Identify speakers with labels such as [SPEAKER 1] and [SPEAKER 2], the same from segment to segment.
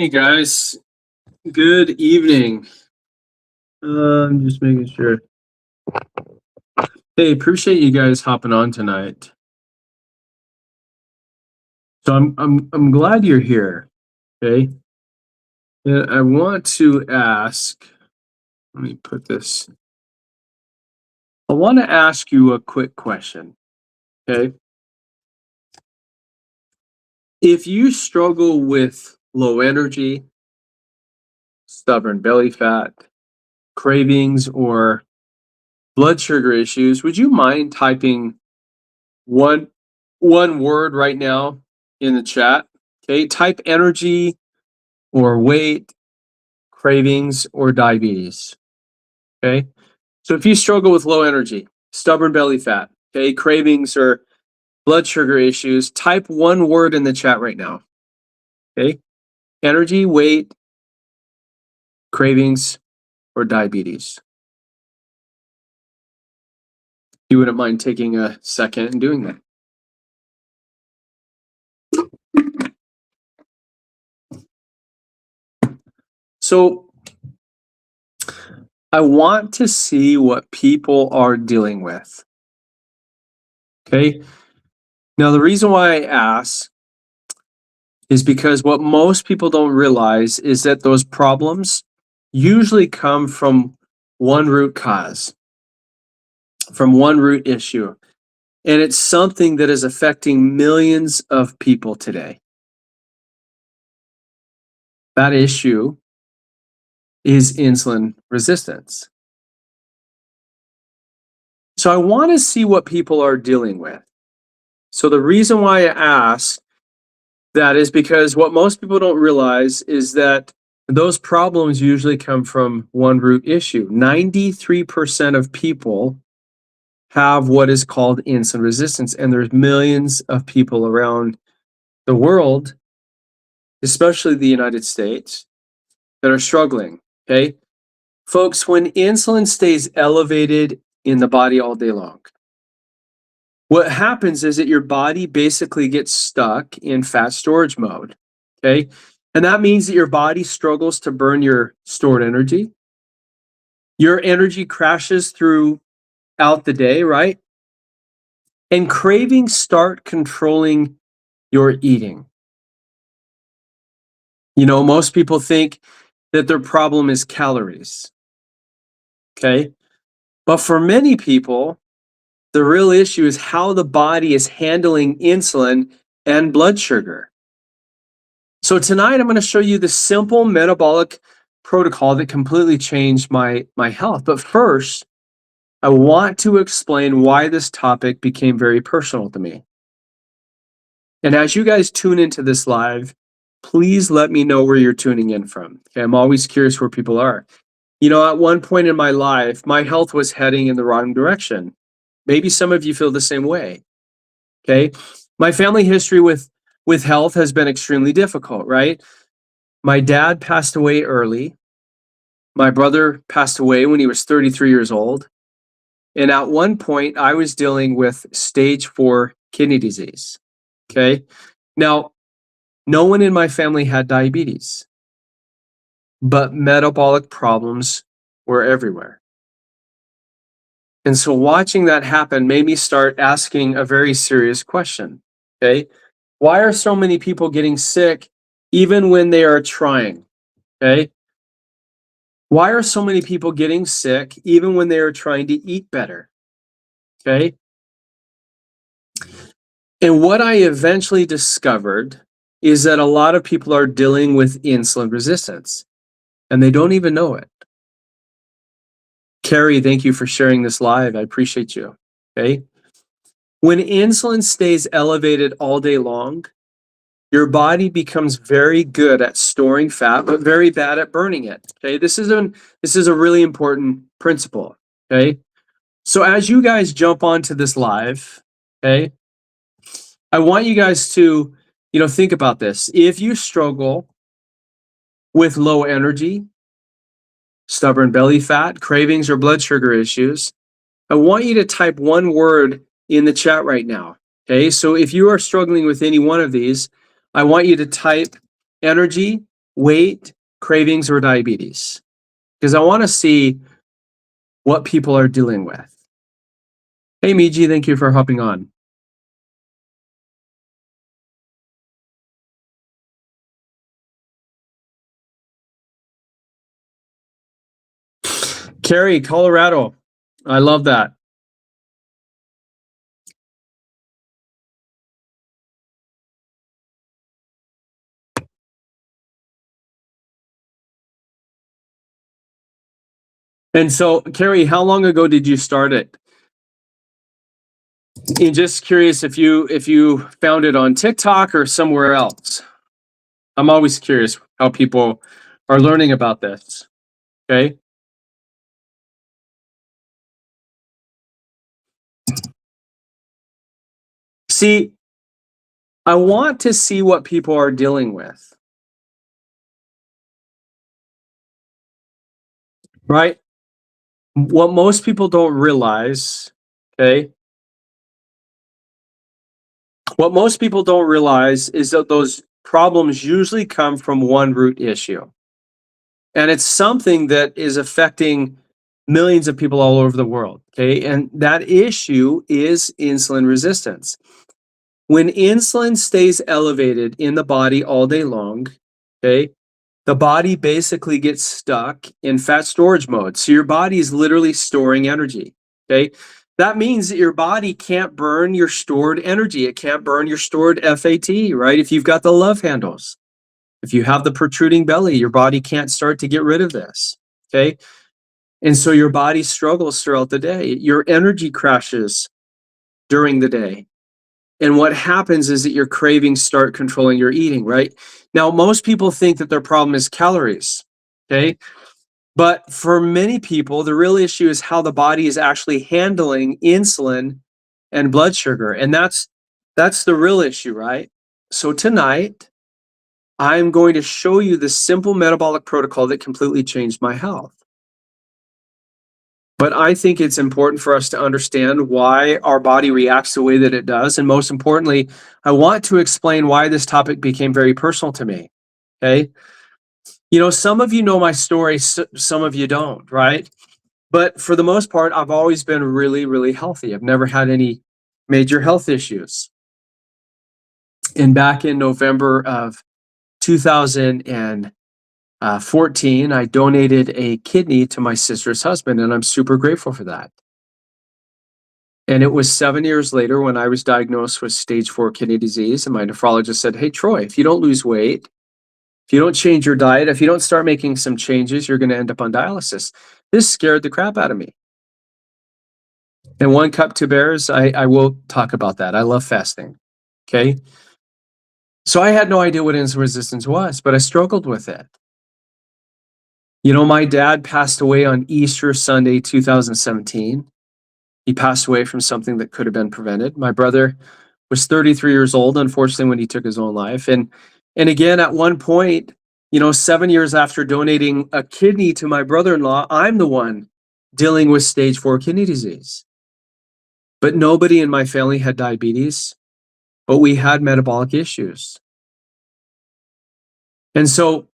[SPEAKER 1] Hey guys, good evening. I'm just making sure. Hey, appreciate you guys hopping on tonight. So I'm glad you're here. Okay, and I want to ask. Let me put this. I want to ask you a quick question. Okay, if you struggle with low energy, stubborn belly fat, cravings, or blood sugar issues, would you mind typing one one word right now in the chat? Okay, type energy or weight, cravings, or diabetes. Okay, so if you struggle with low energy, stubborn belly fat, okay, cravings, or blood sugar issues, type one word in the chat right now. Okay, energy, weight, cravings, or diabetes. You wouldn't mind taking a second and doing that. So I want to see what people are dealing with. Okay. Now, the reason why I ask is because what most people don't realize is that those problems usually come from one root cause, from one root issue. And it's something that is affecting millions of people today. That issue is insulin resistance. So I want to see what people are dealing with. So the reason why I ask that is because what most people don't realize is that those problems usually come from one root issue. 93% of people have what is called insulin resistance, and there's millions of people around the world, especially the United States, that are struggling. Okay, folks, when insulin stays elevated in the body all day long, what happens is that your body basically gets stuck in fat storage mode. Okay, and that means that your body struggles to burn your stored energy. Your energy crashes throughout the day, right? And cravings start controlling your eating. You know, most people think that their problem is calories. Okay. But for many people, the real issue is how the body is handling insulin and blood sugar. So tonight I'm going to show you the simple metabolic protocol that completely changed my health. But first, I want to explain why this topic became very personal to me. And as you guys tune into this live, please let me know where you're tuning in from. Okay, I'm always curious where people are. You know, at one point in my life, my health was heading in the wrong direction. Maybe some of you feel the same way. Okay, my family history with health has been extremely difficult, right? My dad passed away early. My brother passed away when he was 33 years old. And at one point, I was dealing with stage 4 kidney disease. Okay, now, no one in my family had diabetes, but metabolic problems were everywhere. And so watching that happen made me start asking a very serious question. Okay, why are so many people getting sick even when they are trying? Okay, why are so many people getting sick even when they are trying to eat better? Okay, and what I eventually discovered is that a lot of people are dealing with insulin resistance and they don't even know it. Carrie, thank you for sharing this live. I appreciate you. Okay. When insulin stays elevated all day long, your body becomes very good at storing fat, but very bad at burning it. Okay. This is a really important principle. Okay. So as you guys jump onto this live, okay, I want you guys to, think about this. If you struggle with low energy, stubborn belly fat, cravings, or blood sugar issues, I want you to type one word in the chat right now. Okay, so if you are struggling with any one of these, I want you to type energy, weight, cravings, or diabetes? Because I want to see what people are dealing with. Hey, Miji, thank you for hopping on. Carrie, Colorado. I love that. And so, Carrie, how long ago did you start it? And just curious if you found it on TikTok or somewhere else. I'm always curious how people are learning about this. Okay. See, I want to see what people are dealing with. Right? What most people don't realize, okay? What most people don't realize is that those problems usually come from one root issue. And it's something that is affecting millions of people all over the world, okay? And that issue is insulin resistance. When insulin stays elevated in the body all day long, okay, the body basically gets stuck in fat storage mode. So your body is literally storing energy, okay? That means that your body can't burn your stored energy. It can't burn your stored FAT, right? If you've got the love handles, if you have the protruding belly, your body can't start to get rid of this, okay? And so your body struggles throughout the day. Your energy crashes during the day. And what happens is that your cravings start controlling your eating, right? Now, most people think that their problem is calories, okay? But for many people, the real issue is how the body is actually handling insulin and blood sugar. And that's the real issue, right? So tonight, I'm going to show you the simple metabolic protocol that completely changed my health. But I think it's important for us to understand why our body reacts the way that it does. And most importantly, I want to explain why this topic became very personal to me. Okay. You know, some of you know my story, some of you don't, right? But for the most part, I've always been really, really healthy. I've never had any major health issues. And back in November of 2014, I donated a kidney to my sister's husband, and I'm super grateful for that. And it was 7 years later when I was diagnosed with stage 4 kidney disease. And my nephrologist said, "Hey, Troy, if you don't lose weight, if you don't change your diet, if you don't start making some changes, you're going to end up on dialysis." This scared the crap out of me. And one cup to bears, I will talk about that. I love fasting. Okay. So I had no idea what insulin resistance was, but I struggled with it. You know, my dad passed away on Easter Sunday, 2017. He passed away from something that could have been prevented. My brother was 33 years old, unfortunately, when he took his own life. And again, at one point, you know, 7 years after donating a kidney to my brother-in-law, I'm the one dealing with stage 4 kidney disease. But nobody in my family had diabetes, but we had metabolic issues. And so,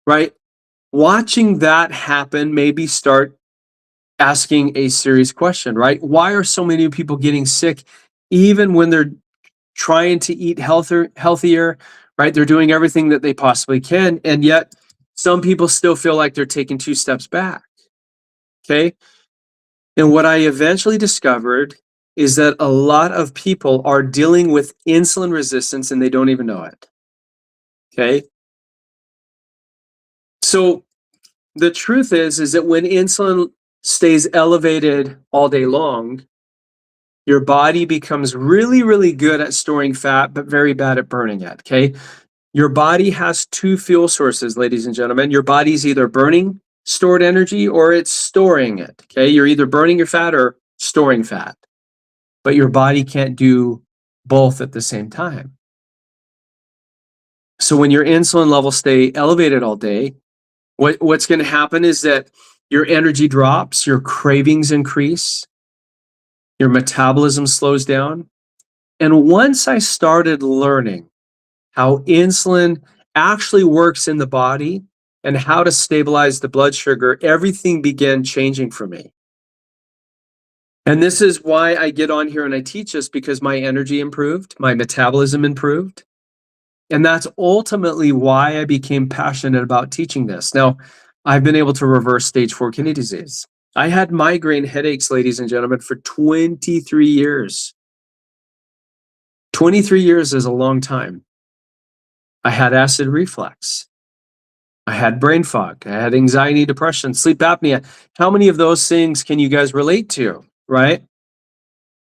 [SPEAKER 1] right, watching that happen made me start asking a serious question, right? Why are so many people getting sick even when they're trying to eat healthier, right? They're doing everything that they possibly can. And yet some people still feel like they're taking 2 steps back. Okay. And what I eventually discovered is that a lot of people are dealing with insulin resistance and they don't even know it. Okay. So the truth is that when insulin stays elevated all day long, your body becomes really, really good at storing fat, but very bad at burning it. Okay. Your body has 2 fuel sources, ladies and gentlemen. Your body's either burning stored energy or it's storing it. Okay. You're either burning your fat or storing fat, but your body can't do both at the same time. So when your insulin levels stay elevated all day, what's going to happen is that your energy drops, your cravings increase, your metabolism slows down. And once I started learning how insulin actually works in the body and how to stabilize the blood sugar, everything began changing for me. And this is why I get on here and I teach this, because my energy improved, my metabolism improved. And that's ultimately why I became passionate about teaching this. Now, I've been able to reverse stage 4 kidney disease. I had migraine headaches, ladies and gentlemen, for 23 years. 23 years is a long time. I had acid reflux. I had brain fog. I had anxiety, depression, sleep apnea. How many of those things can you guys relate to, right?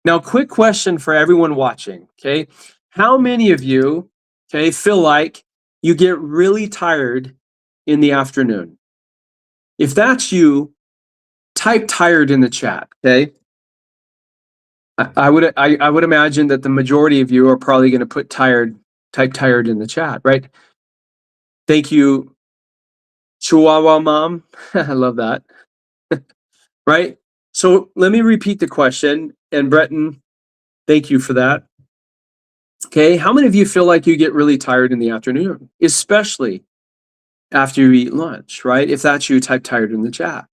[SPEAKER 1] Now, quick question for everyone watching, okay? How many of you, okay, feel like you get really tired in the afternoon? If that's you, type tired in the chat, okay? I would imagine that the majority of you are probably going to put tired, type tired in the chat, right? Thank you, Chihuahua Mom. I love that. Right? So let me repeat the question. And Breton, thank you for that. Okay, how many of you feel like you get really tired in the afternoon, especially after you eat lunch, right? If that's you, type tired in the chat.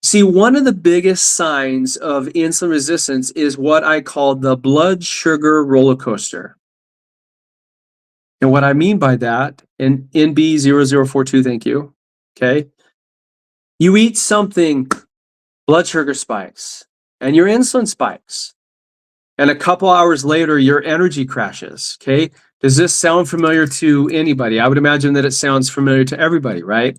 [SPEAKER 1] See, one of the biggest signs of insulin resistance is what I call the blood sugar roller coaster. And what I mean by that, and NB0042, thank you, okay? You eat something, blood sugar spikes, and your insulin spikes. And a couple hours later, your energy crashes, okay? Does this sound familiar to anybody? I would imagine that it sounds familiar to everybody, right?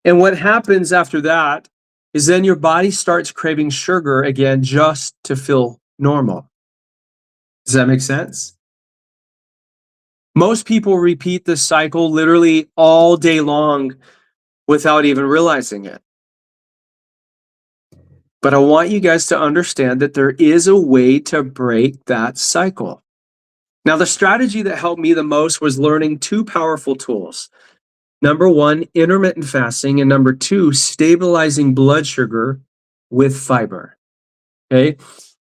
[SPEAKER 1] And what happens after that is then your body starts craving sugar again just to feel normal. Does that make sense? Most people repeat this cycle literally all day long without even realizing it. But I want you guys to understand that there is a way to break that cycle. Now, the strategy that helped me the most was learning two powerful tools. Number one, intermittent fasting, and number two, stabilizing blood sugar with fiber. Okay.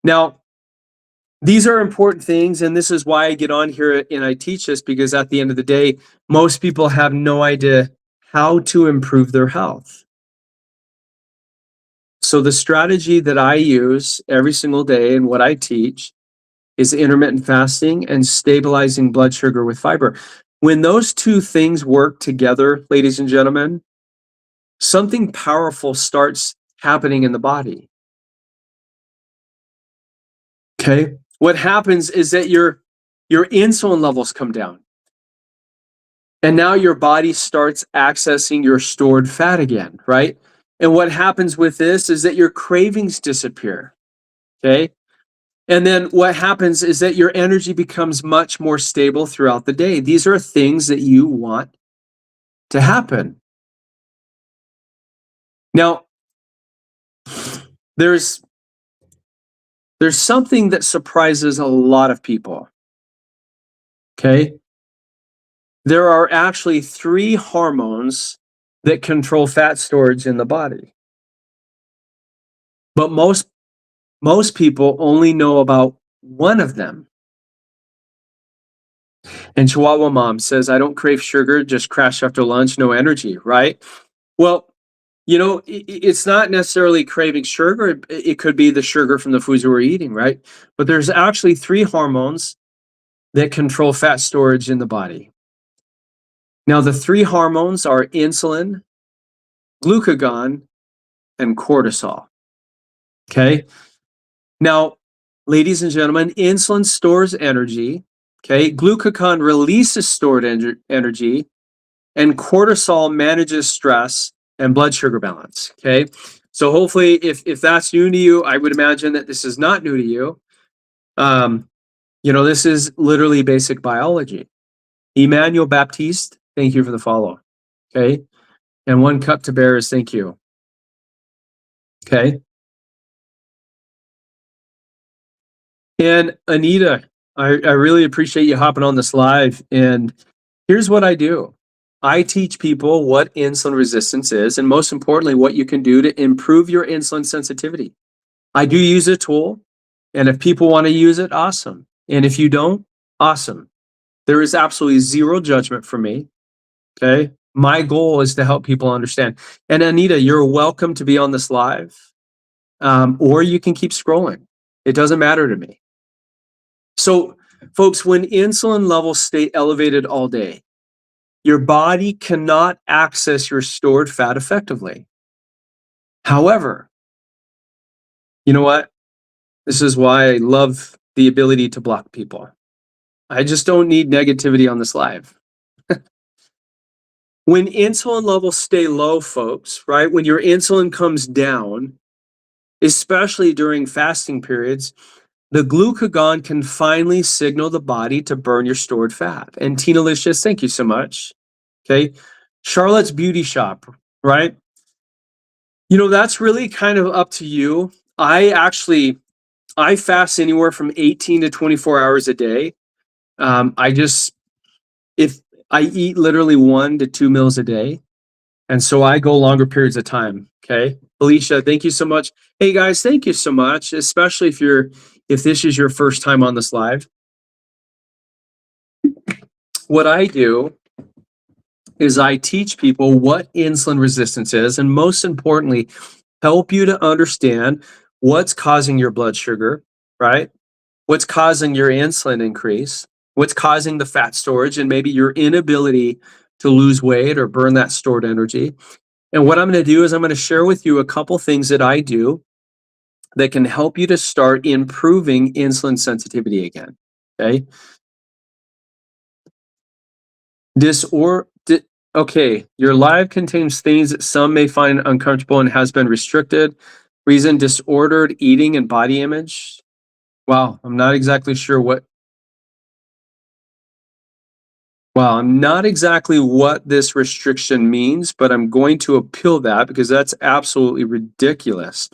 [SPEAKER 1] Now, these are important things, and this is why I get on here and I teach this, because at the end of the day, most people have no idea how to improve their health. So the strategy that I use every single day and what I teach is intermittent fasting and stabilizing blood sugar with fiber. When those two things work together, ladies and gentlemen, something powerful starts happening in the body. Okay? What happens is that your insulin levels come down. And now your body starts accessing your stored fat again, right? And what happens with this is that your cravings disappear. Okay? And then what happens is that your energy becomes much more stable throughout the day. These are things that you want to happen. Now, there's something that surprises a lot of people. Okay? There are actually 3 hormones that control fat storage in the body. But most people only know about one of them. And Chihuahua Mom says, I don't crave sugar, just crash after lunch, no energy, right? Well, you know, it's not necessarily craving sugar. It could be the sugar from the foods we're eating, right? But there's actually 3 hormones that control fat storage in the body. Now, the 3 hormones are insulin, glucagon, and cortisol. Okay? Now, ladies and gentlemen, insulin stores energy. Okay? Glucagon releases stored energy, and cortisol manages stress and blood sugar balance. Okay? So hopefully, if that's new to you, I would imagine that this is not new to you. You know, this is literally basic biology. Emmanuel Baptiste, thank you for the follow. Okay? And 1 cup to bear is thank you. Okay? And Anita, I really appreciate you hopping on this live. And here's what I do. I teach people what insulin resistance is, and most importantly, what you can do to improve your insulin sensitivity. I do use a tool, and if people want to use it, awesome. And if you don't, awesome. There is absolutely zero judgment from me. Okay. My goal is to help people understand. And Anita, you're welcome to be on this live, or you can keep scrolling. It doesn't matter to me. So, folks, when insulin levels stay elevated all day, your body cannot access your stored fat effectively. However, you know what? This is why I love the ability to block people. I just don't need negativity on this live. When insulin levels stay low, folks, right? When your insulin comes down, especially during fasting periods, the glucagon can finally signal the body to burn your stored fat. And Tina Licious, thank you so much. Okay. Charlotte's Beauty Shop, right? You know, that's really kind of up to you. I fast anywhere from 18 to 24 hours a day. If I eat literally 1 to 2 meals a day, and so I go longer periods of time. Okay. Alicia, thank you so much. Hey guys, thank you so much, especially if this is your first time on this live. What I do is I teach people what insulin resistance is, and most importantly, help you to understand what's causing your blood sugar, right? What's causing your insulin increase, what's causing the fat storage, and maybe your inability to lose weight or burn that stored energy. And what I'm going to do is I'm going to share with you a couple things that I do that can help you to start improving insulin sensitivity again. Okay. Okay, your live contains things that some may find uncomfortable and has been restricted. Reason: disordered eating and body image. Wow, I'm not exactly sure what. Wow, I'm not exactly what this restriction means, but I'm going to appeal that because that's absolutely ridiculous.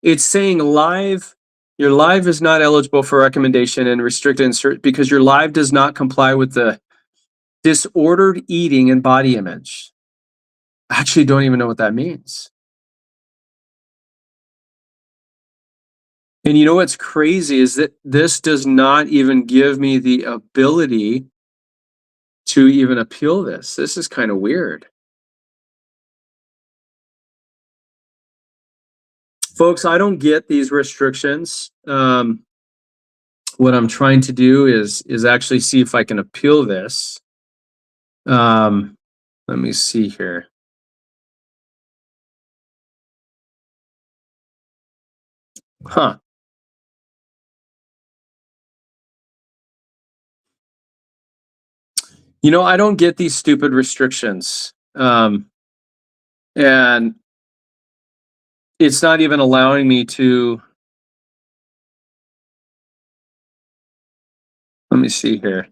[SPEAKER 1] It's saying your live is not eligible for recommendation and restricted insert because your live does not comply with the disordered eating and body image. I actually don't even know what that means. And you know what's crazy is that this does not even give me the ability to even appeal this. This is kind of weird. Folks, I don't get these restrictions. What I'm trying to do is actually see if I can appeal this. Let me see here. Huh. You know, I don't get these stupid restrictions. And it's not even allowing me to. Let me see here.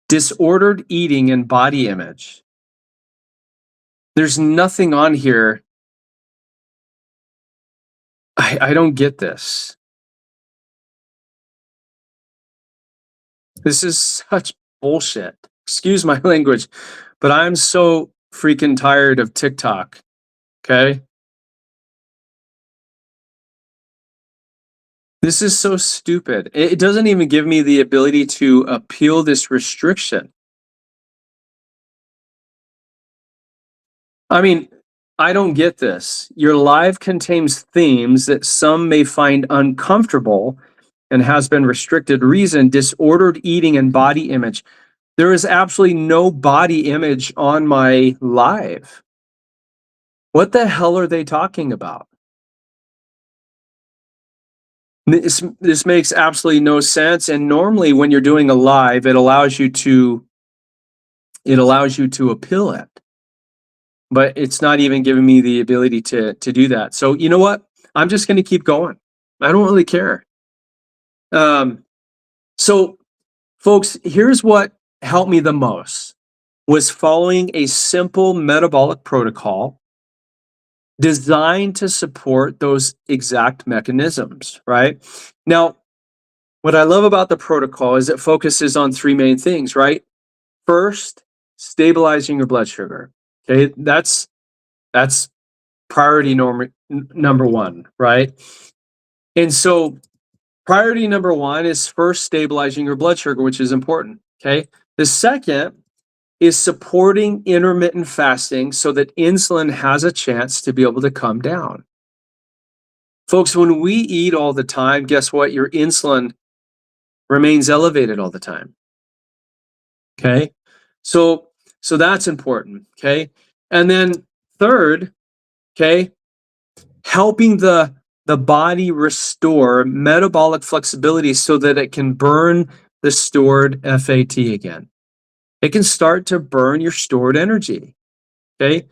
[SPEAKER 1] Disordered eating and body image. There's nothing on here. I don't get this. This is such bullshit. Excuse my language, but I'm so freaking tired of TikTok. Okay. This is so stupid. It doesn't even give me the ability to appeal this restriction. I mean, I don't get this. Your live contains themes that some may find uncomfortable and has been restricted. Reason: disordered eating and body image. There is absolutely no body image on my live. What the hell are they talking about? This makes absolutely no sense. And normally when you're doing a live, it allows you to appeal it. But it's not even giving me the ability to do that. So you know what? I'm just going to keep going. I don't really care. So folks, here's what helped me the most was following a simple metabolic protocol designed to support those exact mechanisms, right? Now, what I love about the protocol is it focuses on three main things, right? First, stabilizing your blood sugar. Okay, that's priority number one, right? And so priority number one is first stabilizing your blood sugar, which is important. Okay. The second is supporting intermittent fasting so that insulin has a chance to be able to come down. Folks, when we eat all the time, guess what? Your insulin remains elevated all the time. Okay. So that's important. Okay. And then third, okay, helping the body restore metabolic flexibility so that it can burn the stored FAT again. It can start to burn your stored energy. Okay.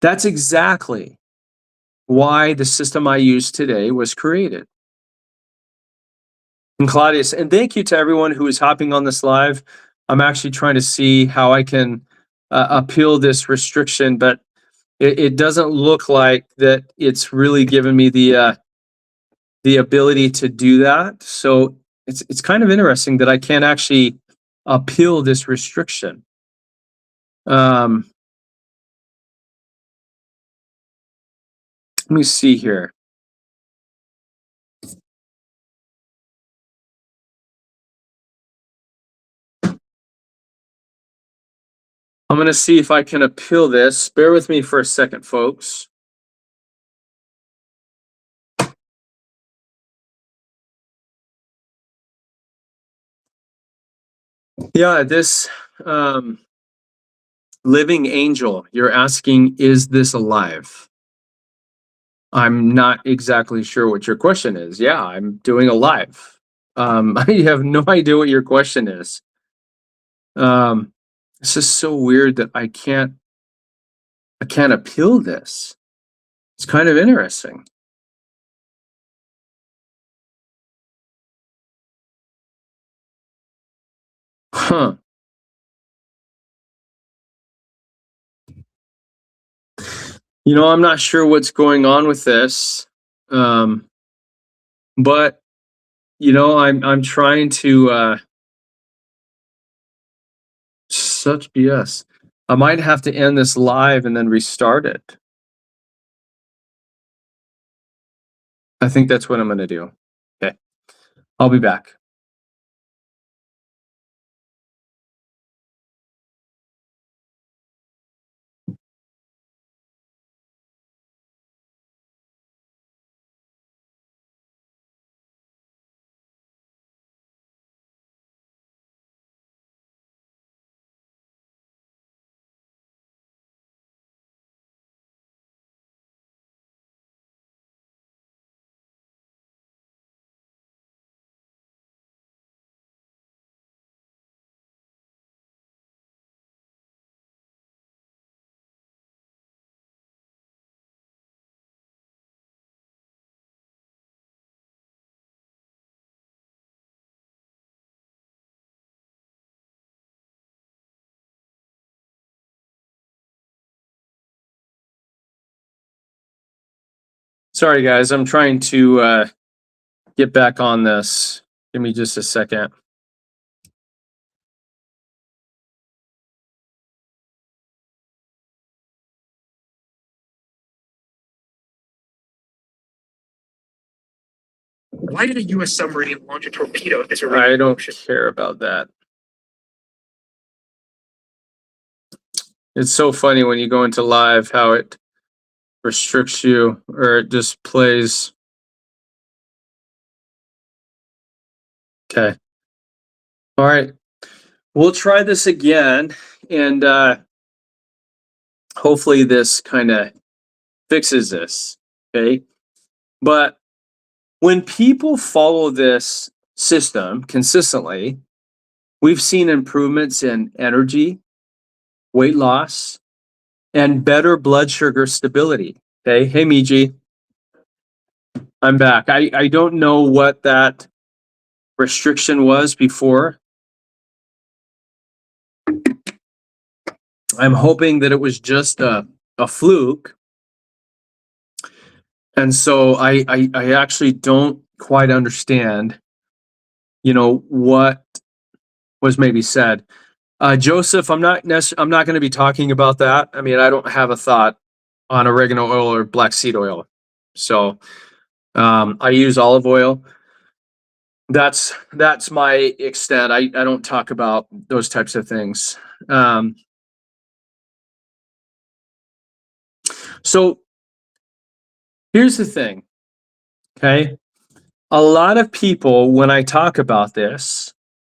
[SPEAKER 1] That's exactly why the system I use today was created. And Claudius, and thank you to everyone who is hopping on this live. I'm actually trying to see how I can appeal this restriction, but it doesn't look like that it's really given me the ability to do that. So it's kind of interesting that I can't actually appeal this restriction. Let me see here. I'm going to see if I can appeal this. Bear with me for a second, folks. Yeah, this living angel, you're asking, is this alive? I'm not exactly sure what your question is. Yeah, I'm doing a live. I have no idea what your question is. This is so weird that I can't appeal this. It's kind of interesting. Huh. You know, I'm not sure what's going on with this. But you know, I'm trying to such BS. I might have to end this live and then restart it. I think that's what I'm going to do. Okay. I'll be back. Sorry, guys. I'm trying to get back on this. Give me just a second. Why did a U.S. submarine launch a torpedo at this arena? I don't care about that. It's so funny when you go into live how it restricts you or it just plays. Okay. All right. We'll try this again and hopefully this kind of fixes this. Okay. But when people follow this system consistently, we've seen improvements in energy, weight loss, and better blood sugar stability. Okay. Hey, Miji. I'm back. I don't know what that restriction was before. I'm hoping that it was just a fluke. And so I actually don't quite understand, you know, what was maybe said. Joseph, I'm not going to be talking about that. I mean, I don't have a thought on oregano oil or black seed oil. So I use olive oil. That's my extent. I don't talk about those types of things. So here's the thing, okay? A lot of people, when I talk about this,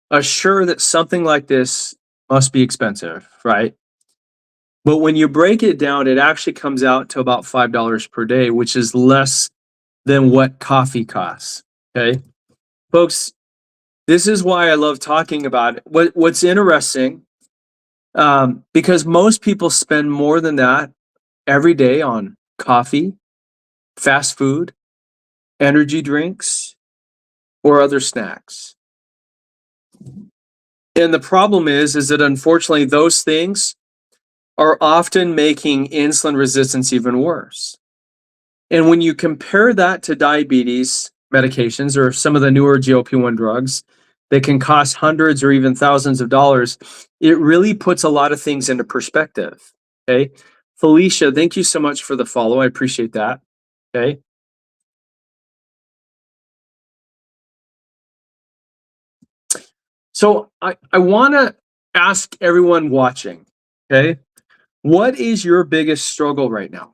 [SPEAKER 1] assure that something like this must be expensive, right? But when you break it down, it actually comes out to about $5 per day, which is less than what coffee costs. Okay. Folks, this is why I love talking about it. What's interesting, because most people spend more than that every day on coffee, fast food, energy drinks, or other snacks. And the problem is that unfortunately, those things are often making insulin resistance even worse. And when you compare that to diabetes medications or some of the newer GLP-1 drugs that can cost hundreds or even thousands of dollars, it really puts a lot of things into perspective. Okay. Felicia, thank you so much for the follow. I appreciate that. Okay. So I want to ask everyone watching, okay, what is your biggest struggle right now?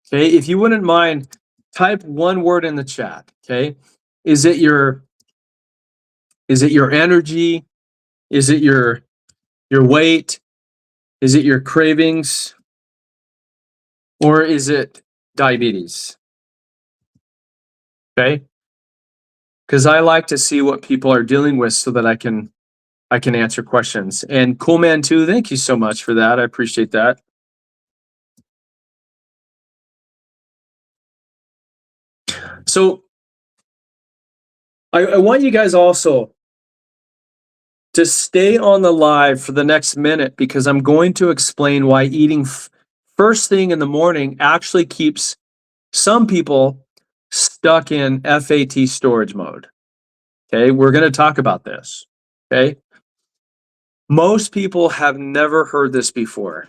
[SPEAKER 1] Okay, if you wouldn't mind, type one word in the chat. Okay, is it your energy? Is it your weight? Is it your cravings? Or is it diabetes? Okay, because I like to see what people are dealing with so that I can answer questions. And Cool Man too, thank you so much for that. I appreciate that. So I want you guys also to stay on the live for the next minute because I'm going to explain why eating first thing in the morning actually keeps some people stuck in FAT storage mode. Okay, we're going to talk about this. Okay, most people have never heard this before,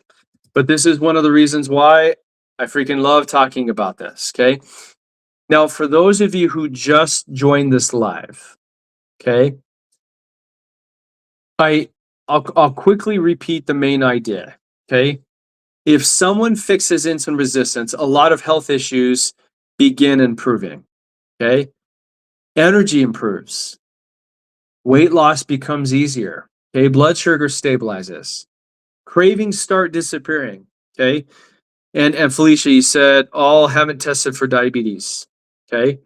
[SPEAKER 1] but this is one of the reasons why I freaking love talking about this. Okay, now for those of you who just joined this live, okay, I'll quickly repeat the main idea. Okay, if someone fixes insulin resistance, a lot of health issues begin improving. Okay, energy improves, weight loss becomes easier. Okay, blood sugar stabilizes, cravings start disappearing. Okay, and Felicia, you said all haven't tested for diabetes. Okay,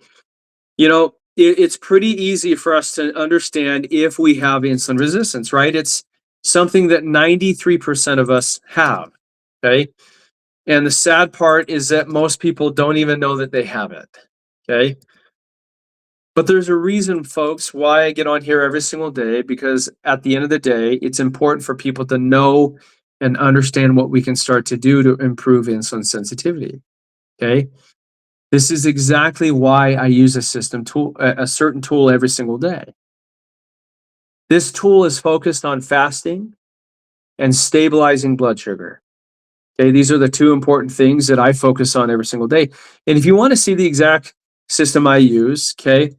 [SPEAKER 1] you know it's pretty easy for us to understand if we have insulin resistance, right? It's something that 93% of us have. Okay, and the sad part is that most people don't even know that they have it. Okay, but there's a reason, folks, why I get on here every single day, because at the end of the day, it's important for people to know and understand what we can start to do to improve insulin sensitivity. Okay. This is exactly why I use a certain tool every single day. This tool is focused on fasting and stabilizing blood sugar. Okay. These are the two important things that I focus on every single day. And if you want to see the exact system I use, okay,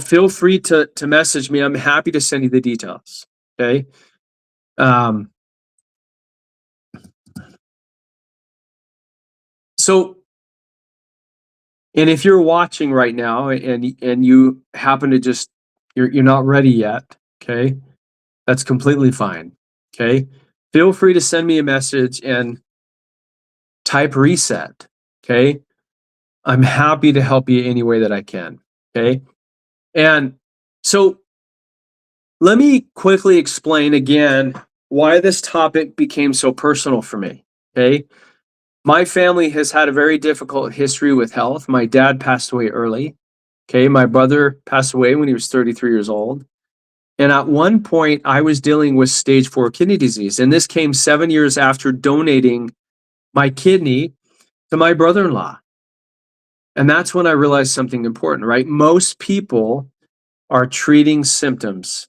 [SPEAKER 1] feel free to message me. I'm happy to send you the details. Okay. So, and if you're watching right now and you happen to just you're not ready yet, okay, that's completely fine. Okay, feel free to send me a message and type reset. Okay, I'm happy to help you any way that I can. Okay, and so let me quickly explain again why this topic became so personal for me. Okay. My family has had a very difficult history with health. My dad passed away early. Okay. My brother passed away when he was 33 years old. And at one point, I was dealing with stage 4 kidney disease. And this came 7 years after donating my kidney to my brother in law. And that's when I realized something important, right? Most people are treating symptoms.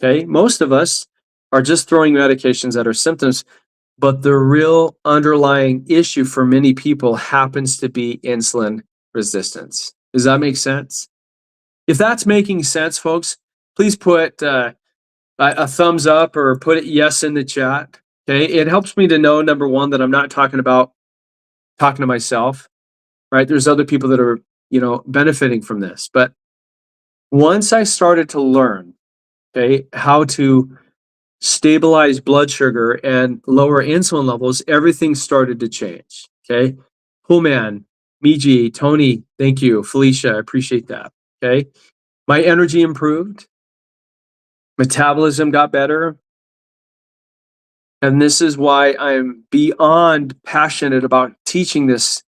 [SPEAKER 1] Okay. Most of us are just throwing medications at our symptoms. But the real underlying issue for many people happens to be insulin resistance. Does that make sense? If that's making sense, folks, please put a thumbs up or put it yes in the chat. Okay, it helps me to know, number one, that I'm not talking to myself, right? There's other people that are, benefiting from this. But once I started to learn, okay, how to stabilize blood sugar and lower insulin levels, everything started to change. Okay. Cool man, Miji, Tony, thank you. Felicia, I appreciate that. Okay. My energy improved, metabolism got better. And this is why I'm beyond passionate about teaching this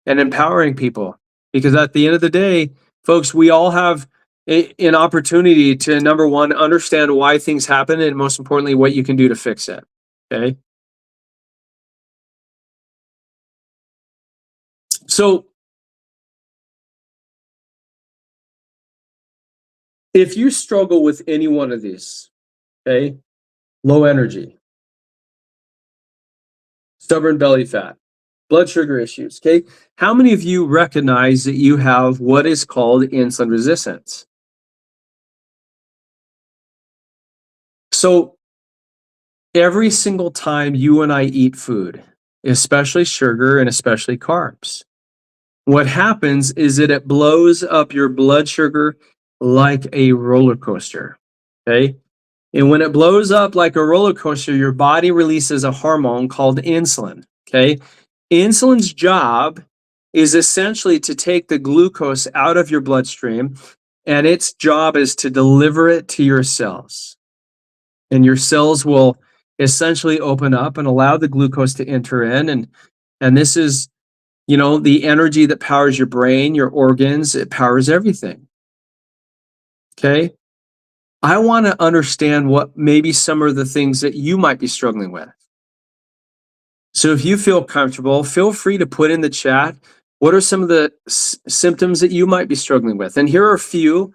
[SPEAKER 1] and empowering people. Because at the end of the day, folks, we all have an opportunity to, number one, understand why things happen, and most importantly, what you can do to fix it. Okay. So if you struggle with any one of these, okay, low energy, stubborn belly fat, blood sugar issues, okay, how many of you recognize that you have what is called insulin resistance? So every single time you and I eat food, especially sugar and especially carbs, what happens is that it blows up your blood sugar like a roller coaster. Okay. And when it blows up like a roller coaster, your body releases a hormone called insulin. Okay. Insulin's job is essentially to take the glucose out of your bloodstream, and its job is to deliver it to your cells. And your cells will essentially open up and allow the glucose to enter in. And this is, the energy that powers your brain, your organs, it powers everything. Okay. I want to understand what maybe some of the things that you might be struggling with. So if you feel comfortable, feel free to put in the chat, what are some of the symptoms that you might be struggling with? And here are a few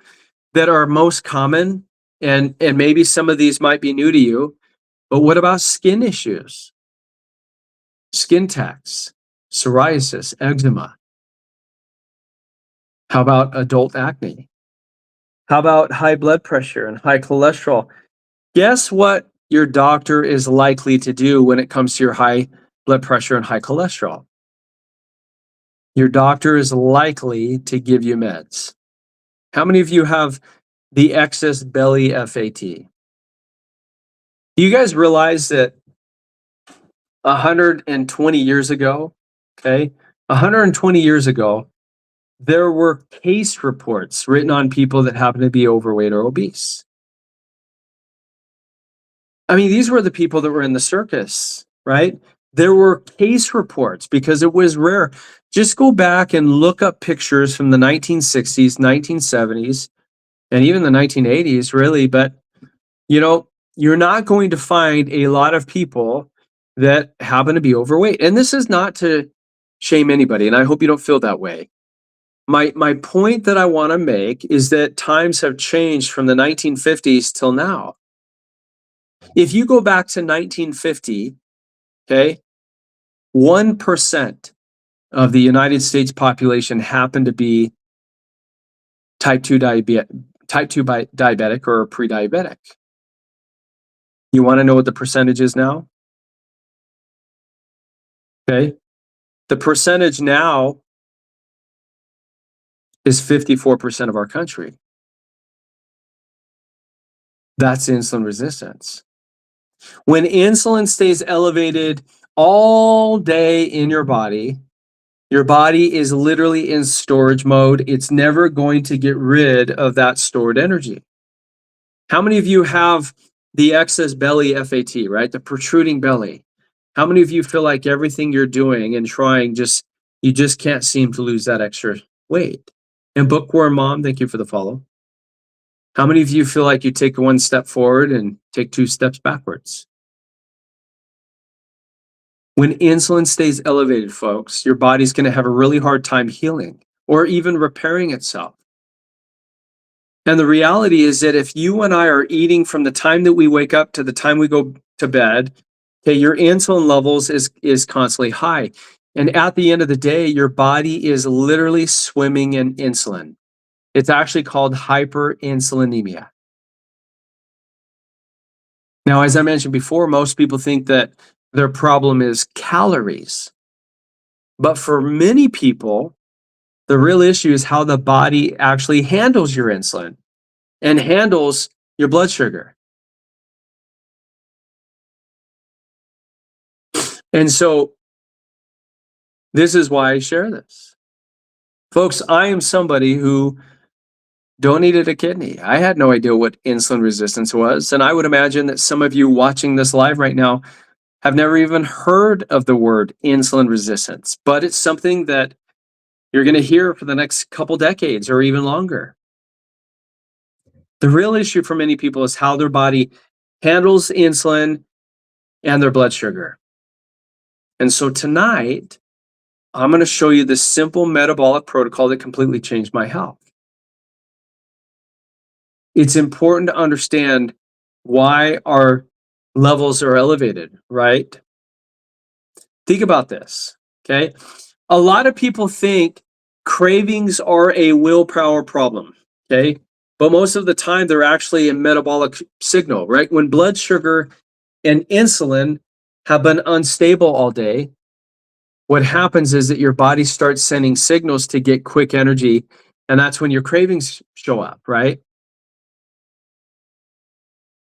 [SPEAKER 1] that are most common, and maybe some of these might be new to you, but what about skin issues? Skin tags, psoriasis, eczema? How about adult acne? How about high blood pressure and high cholesterol? Guess what your doctor is likely to do when it comes to your high blood pressure and high cholesterol? Your doctor is likely to give you meds. How many of you have the excess belly FAT? Do you guys realize that 120 years ago, okay, 120 years ago, there were case reports written on people that happen to be overweight or obese? I mean, these were the people that were in the circus, right? There were case reports because it was rare. Just go back and look up pictures from the 1960s, 1970s, and even the 1980s, really. But, you're not going to find a lot of people that happen to be overweight. And this is not to shame anybody, and I hope you don't feel that way. My point that I want to make is that times have changed from the 1950s till now. If you go back to 1950, okay, 1% of the United States population happened to be type 2 diabetic or pre-diabetic. You want to know what the percentage is now? Okay. The percentage now is 54% of our country. That's insulin resistance. When insulin stays elevated all day in your body is literally in storage mode. It's never going to get rid of that stored energy. How many of you have the excess belly FAT, right? The protruding belly. How many of you feel like everything you're doing and trying you just can't seem to lose that extra weight? And Bookworm Mom, thank you for the follow. How many of you feel like you take one step forward and take two steps backwards? When insulin stays elevated, folks, your body's going to have a really hard time healing or even repairing itself. And the reality is that if you and I are eating from the time that we wake up to the time we go to bed, okay, your insulin levels is constantly high. And at the end of the day, your body is literally swimming in insulin. It's actually called hyperinsulinemia. Now, as I mentioned before, most people think that their problem is calories. But for many people, the real issue is how the body actually handles your insulin and handles your blood sugar. And so this is why I share this. Folks, I am somebody who donated a kidney. I had no idea what insulin resistance was. And I would imagine that some of you watching this live right now have never even heard of the word insulin resistance, but it's something that you're going to hear for the next couple decades or even longer. The real issue for many people is how their body handles insulin and their blood sugar. And so tonight, I'm going to show you this simple metabolic protocol that completely changed my health. It's important to understand why our levels are elevated, right? Think about this, okay? A lot of people think cravings are a willpower problem, okay? But most of the time, they're actually a metabolic signal, right? When blood sugar and insulin have been unstable all day, what happens is that your body starts sending signals to get quick energy, and that's when your cravings show up, right?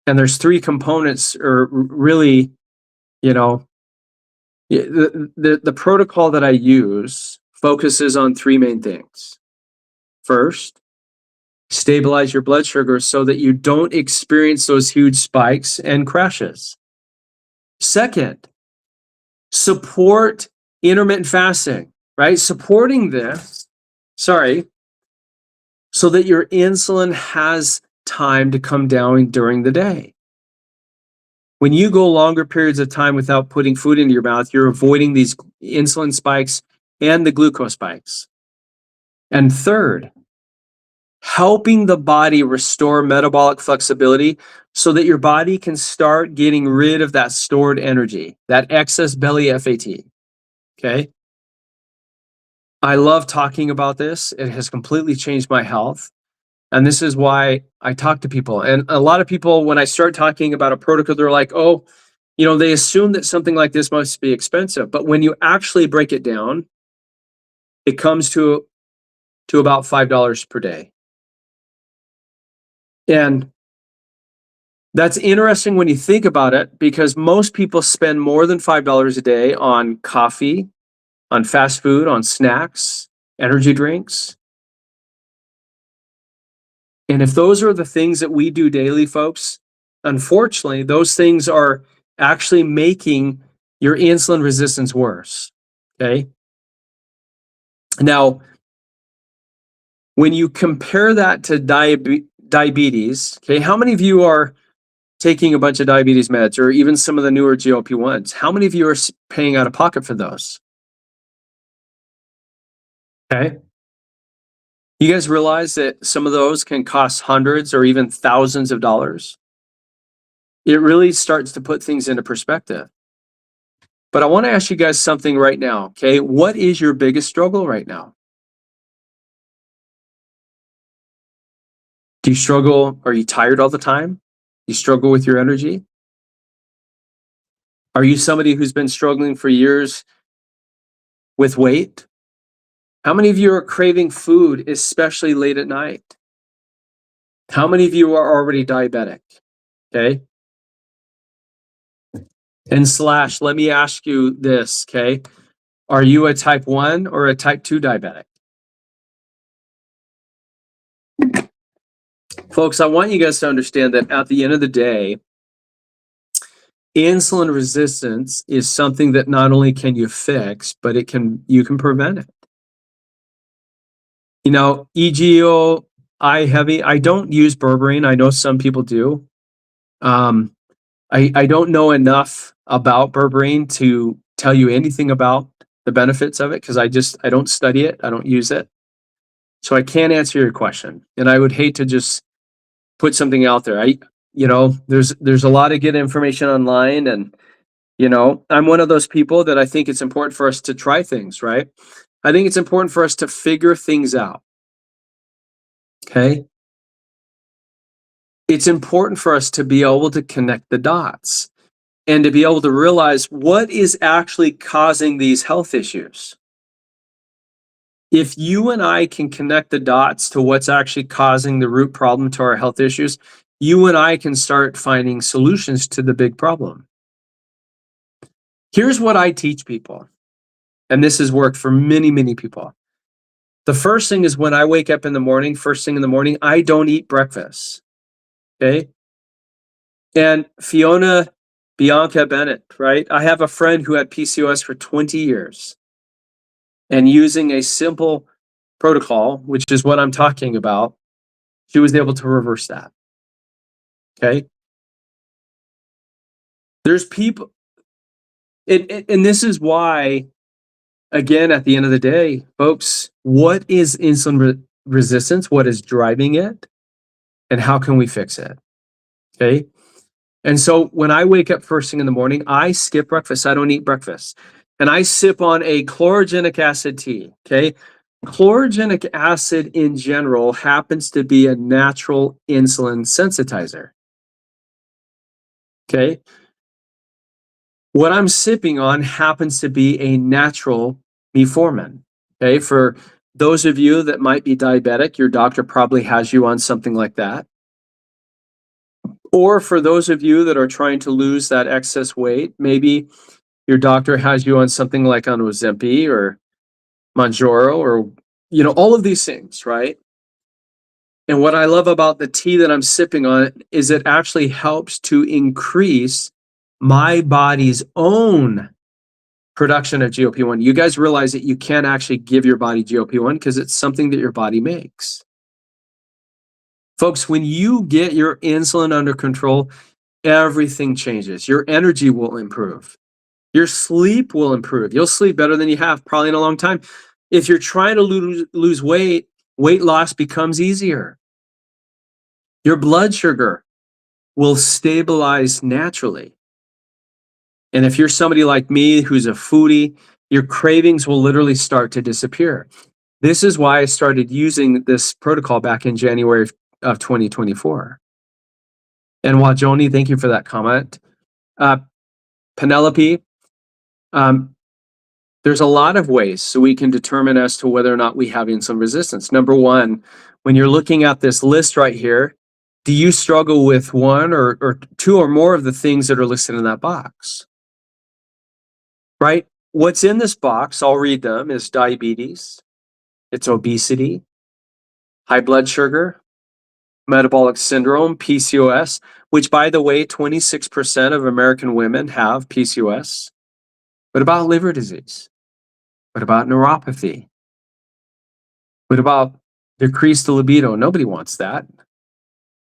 [SPEAKER 1] And there's three components, or really, the protocol that I use focuses on three main things. First, stabilize your blood sugar so that you don't experience those huge spikes and crashes. Second, support intermittent fasting, right? Supporting this, so that your insulin has time to come down during the day. When you go longer periods of time without putting food into your mouth, you're avoiding these insulin spikes and the glucose spikes. And third, helping the body restore metabolic flexibility so that your body can start getting rid of that stored energy, that excess belly FAT. Okay? I love talking about this. It has completely changed my health. And this is why I talk to people. And a lot of people, when I start talking about a protocol, they're like, oh, they assume that something like this must be expensive. But when you actually break it down, it comes to about $5 per day. And that's interesting when you think about it, because most people spend more than $5 a day on coffee, on fast food, on snacks, energy drinks. And if those are the things that we do daily, folks, unfortunately, those things are actually making your insulin resistance worse. Okay. Now, when you compare that to diabetes, okay, how many of you are taking a bunch of diabetes meds, or even some of the newer GLP-1s? How many of you are paying out of pocket for those? Okay. You guys realize that some of those can cost hundreds or even thousands of dollars? It really starts to put things into perspective. But I want to ask you guys something right now, okay? What is your biggest struggle right now? Do you struggle? Are you tired all the time? Do you struggle with your energy? Are you somebody who's been struggling for years with weight? How many of you are craving food, especially late at night? How many of you are already diabetic? Okay. And slash, let me ask you this, okay? Are you a type 1 or a type 2 diabetic? Folks, I want you guys to understand that at the end of the day, insulin resistance is something that not only can you fix, but you can prevent it. EGO, heavy, I don't use berberine. I know some people do. I don't know enough about berberine to tell you anything about the benefits of it, because I don't study it. I don't use it. So I can't answer your question. And I would hate to just put something out there. There's a lot of good information online, and I'm one of those people that I think it's important for us to try things, right? I think it's important for us to figure things out. Okay? It's important for us to be able to connect the dots and to be able to realize what is actually causing these health issues. If you and I can connect the dots to what's actually causing the root problem to our health issues, you and I can start finding solutions to the big problem. Here's what I teach people, and this has worked for many, many people. The first thing is when I wake up in the morning, first thing in the morning, I don't eat breakfast. Okay. And Fiona Bianca Bennett, right? I have a friend who had PCOS for 20 years. And using a simple protocol, which is what I'm talking about, she was able to reverse that. Okay. There's people, and this is why, again, at the end of the day, folks, what is insulin resistance? What is driving it? And how can we fix it? Okay. And so when I wake up first thing in the morning, I skip breakfast. I don't eat breakfast. And I sip on a chlorogenic acid tea. Okay. Chlorogenic acid in general happens to be a natural insulin sensitizer. Okay. What I'm sipping on happens to be a natural metformin. Okay. For those of you that might be diabetic, your doctor probably has you on something like that. Or for those of you that are trying to lose that excess weight, maybe your doctor has you on something like on Ozempic or Mounjaro or, all of these things, right? And what I love about the tea that I'm sipping on is it actually helps to increase my body's own production of GLP-1. You guys realize that you can't actually give your body GLP-1 because it's something that your body makes. Folks, when you get your insulin under control, everything changes. Your energy will improve. Your sleep will improve. You'll sleep better than you have probably in a long time. If you're trying to lose weight, weight loss becomes easier. Your blood sugar will stabilize naturally. And if you're somebody like me who's a foodie, your cravings will literally start to disappear. This is why I started using this protocol back in January of 2024. And Wajoni, thank you for that comment. Penelope, there's a lot of ways so we can determine as to whether or not we have insulin resistance. Number one, when you're looking at this list right here, do you struggle with one or two or more of the things that are listed in that box? Right? What's in this box, I'll read them, is diabetes, it's obesity, high blood sugar, metabolic syndrome, PCOS, which, by the way, 26% of American women have PCOS. What about liver disease? What about neuropathy? What about decreased libido? Nobody wants that.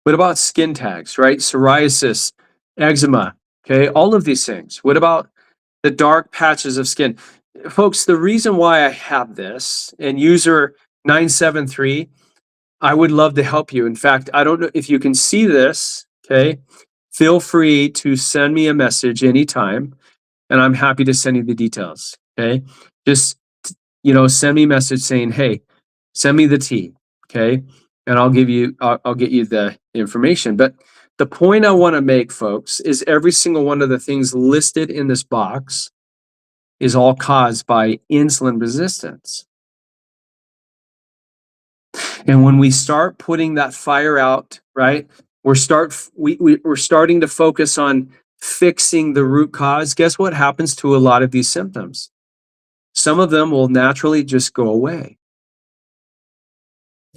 [SPEAKER 1] What about skin tags, right? Psoriasis, eczema, okay? All of these things. What about the dark patches of skin? Folks, the reason why I have this, and user 973, I would love to help you. In fact, I don't know if you can see this, okay? Feel free to send me a message anytime, and I'm happy to send you the details, okay? Just, send me a message saying, hey, send me the tea, okay? And I'll get you the information. But the point I want to make, folks, is every single one of the things listed in this box is all caused by insulin resistance. And when we start putting that fire out, right, we're starting to focus on fixing the root cause. Guess what happens to a lot of these symptoms? Some of them will naturally just go away.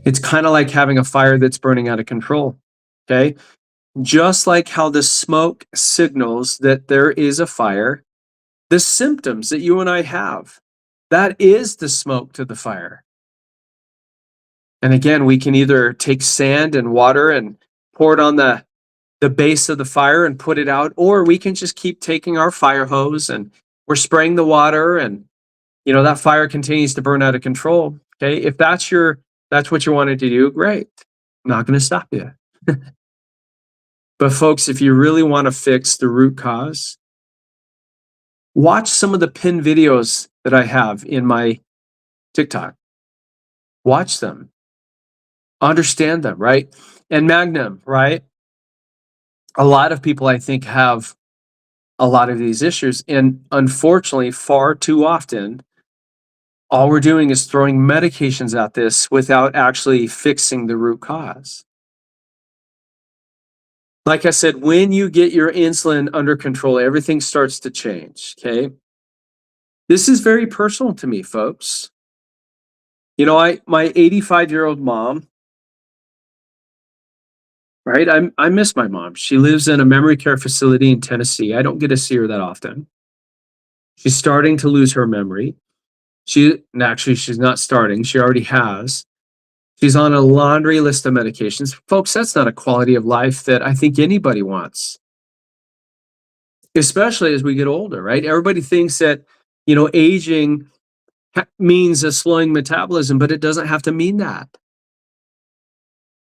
[SPEAKER 1] It's kind of like having a fire that's burning out of control, okay? Just like how the smoke signals that there is a fire, the symptoms that you and I have, that is the smoke to the fire. And again, we can either take sand and water and pour it on the base of the fire and put it out, or we can just keep taking our fire hose and we're spraying the water and that fire continues to burn out of control. Okay. If that's what you wanted to do, great. I'm not going to stop you. But folks, if you really want to fix the root cause, watch some of the pinned videos that I have in my TikTok. Watch them. Understand them, right? And Magnum, right? A lot of people, I think, have a lot of these issues. And unfortunately, far too often, all we're doing is throwing medications at this without actually fixing the root cause. Like I said, when you get your insulin under control, everything starts to change. Okay. This is very personal to me, folks. You know, my 85-year-old mom, right? I miss my mom. She lives in a memory care facility in Tennessee. I don't get to see her that often. She's starting to lose her memory. Actually, she's not starting. She already has. She's on a laundry list of medications. Folks, that's not a quality of life that I think anybody wants, especially as we get older, right? Everybody thinks that, aging means a slowing metabolism, but it doesn't have to mean that.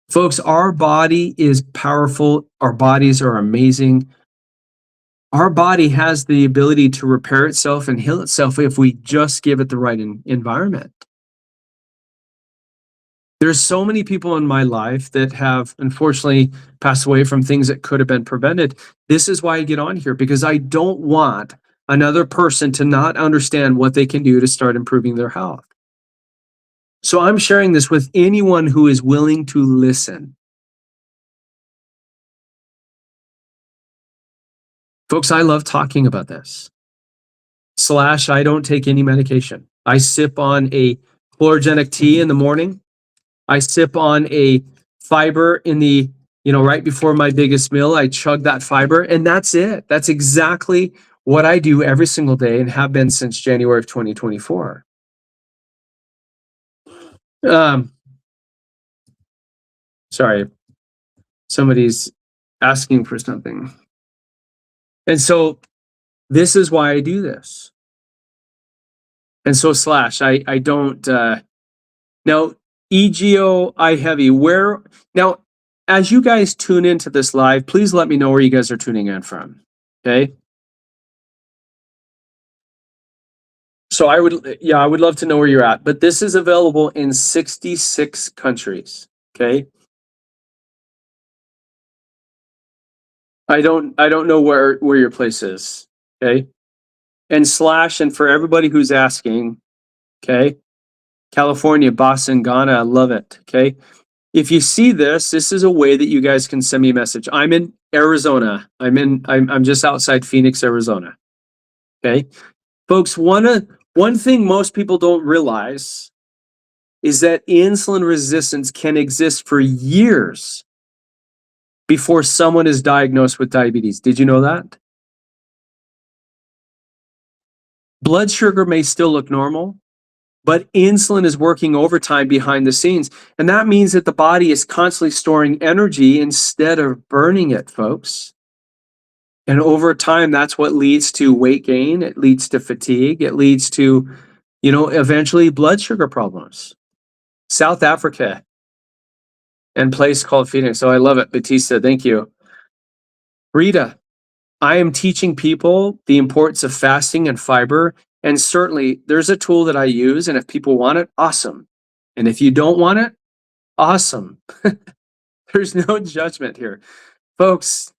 [SPEAKER 1] Folks, our body is powerful. Our bodies are amazing. Our body has the ability to repair itself and heal itself if we just give it the right environment. There's so many people in my life that have unfortunately passed away from things that could have been prevented. This is why I get on here, because I don't want another person to not understand what they can do to start improving their health. So I'm sharing this with anyone who is willing to listen. Folks, I love talking about this. / I don't take any medication. I sip on a chlorogenic tea in the morning. I sip on a fiber in the, right before my biggest meal. I chug that fiber, and that's it. That's exactly what I do every single day and have been since January of 2024. Sorry, somebody's asking for something. And so this is why I do this. And so / I don't, now, EGO, I heavy, now, as you guys tune into this live, please let me know where you guys are tuning in from. Okay. So I would love to know where you're at, but this is available in 66 countries. Okay. I don't know where your place is. Okay. And / and for everybody who's asking, okay, California, Boston, Ghana, I love it. Okay. If you see this is a way that you guys can send me a message. I'm in Arizona. I'm just outside Phoenix, Arizona. Okay. Folks, one thing most people don't realize is that insulin resistance can exist for years before someone is diagnosed with diabetes. Did you know that? Blood sugar may still look normal, but insulin is working overtime behind the scenes. And that means that the body is constantly storing energy instead of burning it, folks. And over time, that's what leads to weight gain. It leads to fatigue. It leads to, eventually blood sugar problems. South Africa and place called Phoenix. So I love it. Batista, thank you. Rita, I am teaching people the importance of fasting and fiber. And certainly there's a tool that I use. And if people want it, awesome. And if you don't want it, awesome. There's no judgment here. Folks,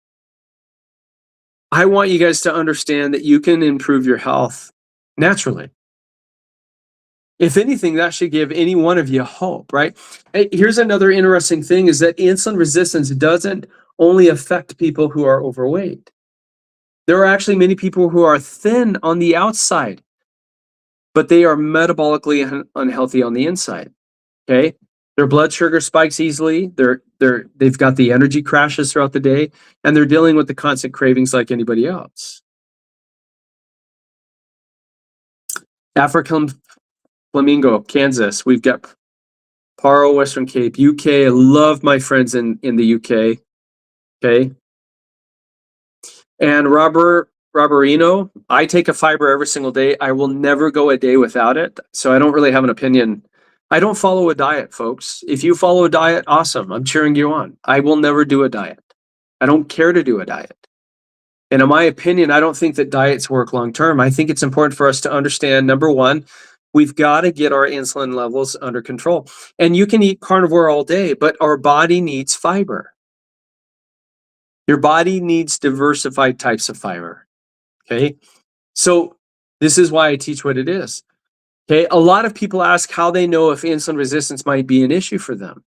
[SPEAKER 1] I want you guys to understand that you can improve your health naturally. If anything, that should give any one of you hope, right? Hey, here's another interesting thing is that insulin resistance doesn't only affect people who are overweight. There are actually many people who are thin on the outside, but they are metabolically unhealthy on the inside. Okay? Their blood sugar spikes easily. They've got the energy crashes throughout the day, and they're dealing with the constant cravings like anybody else. African Flamingo, Kansas. We've got Paro, Western Cape, UK. I love my friends in the UK. Okay. And Roberino, I take a fiber every single day. I will never go a day without it. So I don't really have an opinion. I don't follow a diet, folks. If you follow a diet, awesome. I'm cheering you on. I will never do a diet. I don't care to do a diet. And in my opinion, I don't think that diets work long term. I think it's important for us to understand, number one, We've got to get our insulin levels under control. And you can eat carnivore all day, but our body needs fiber. Your body needs diversified types of fiber. Okay. So this is why I teach what it is. Okay. A lot of people ask how they know if insulin resistance might be an issue for them.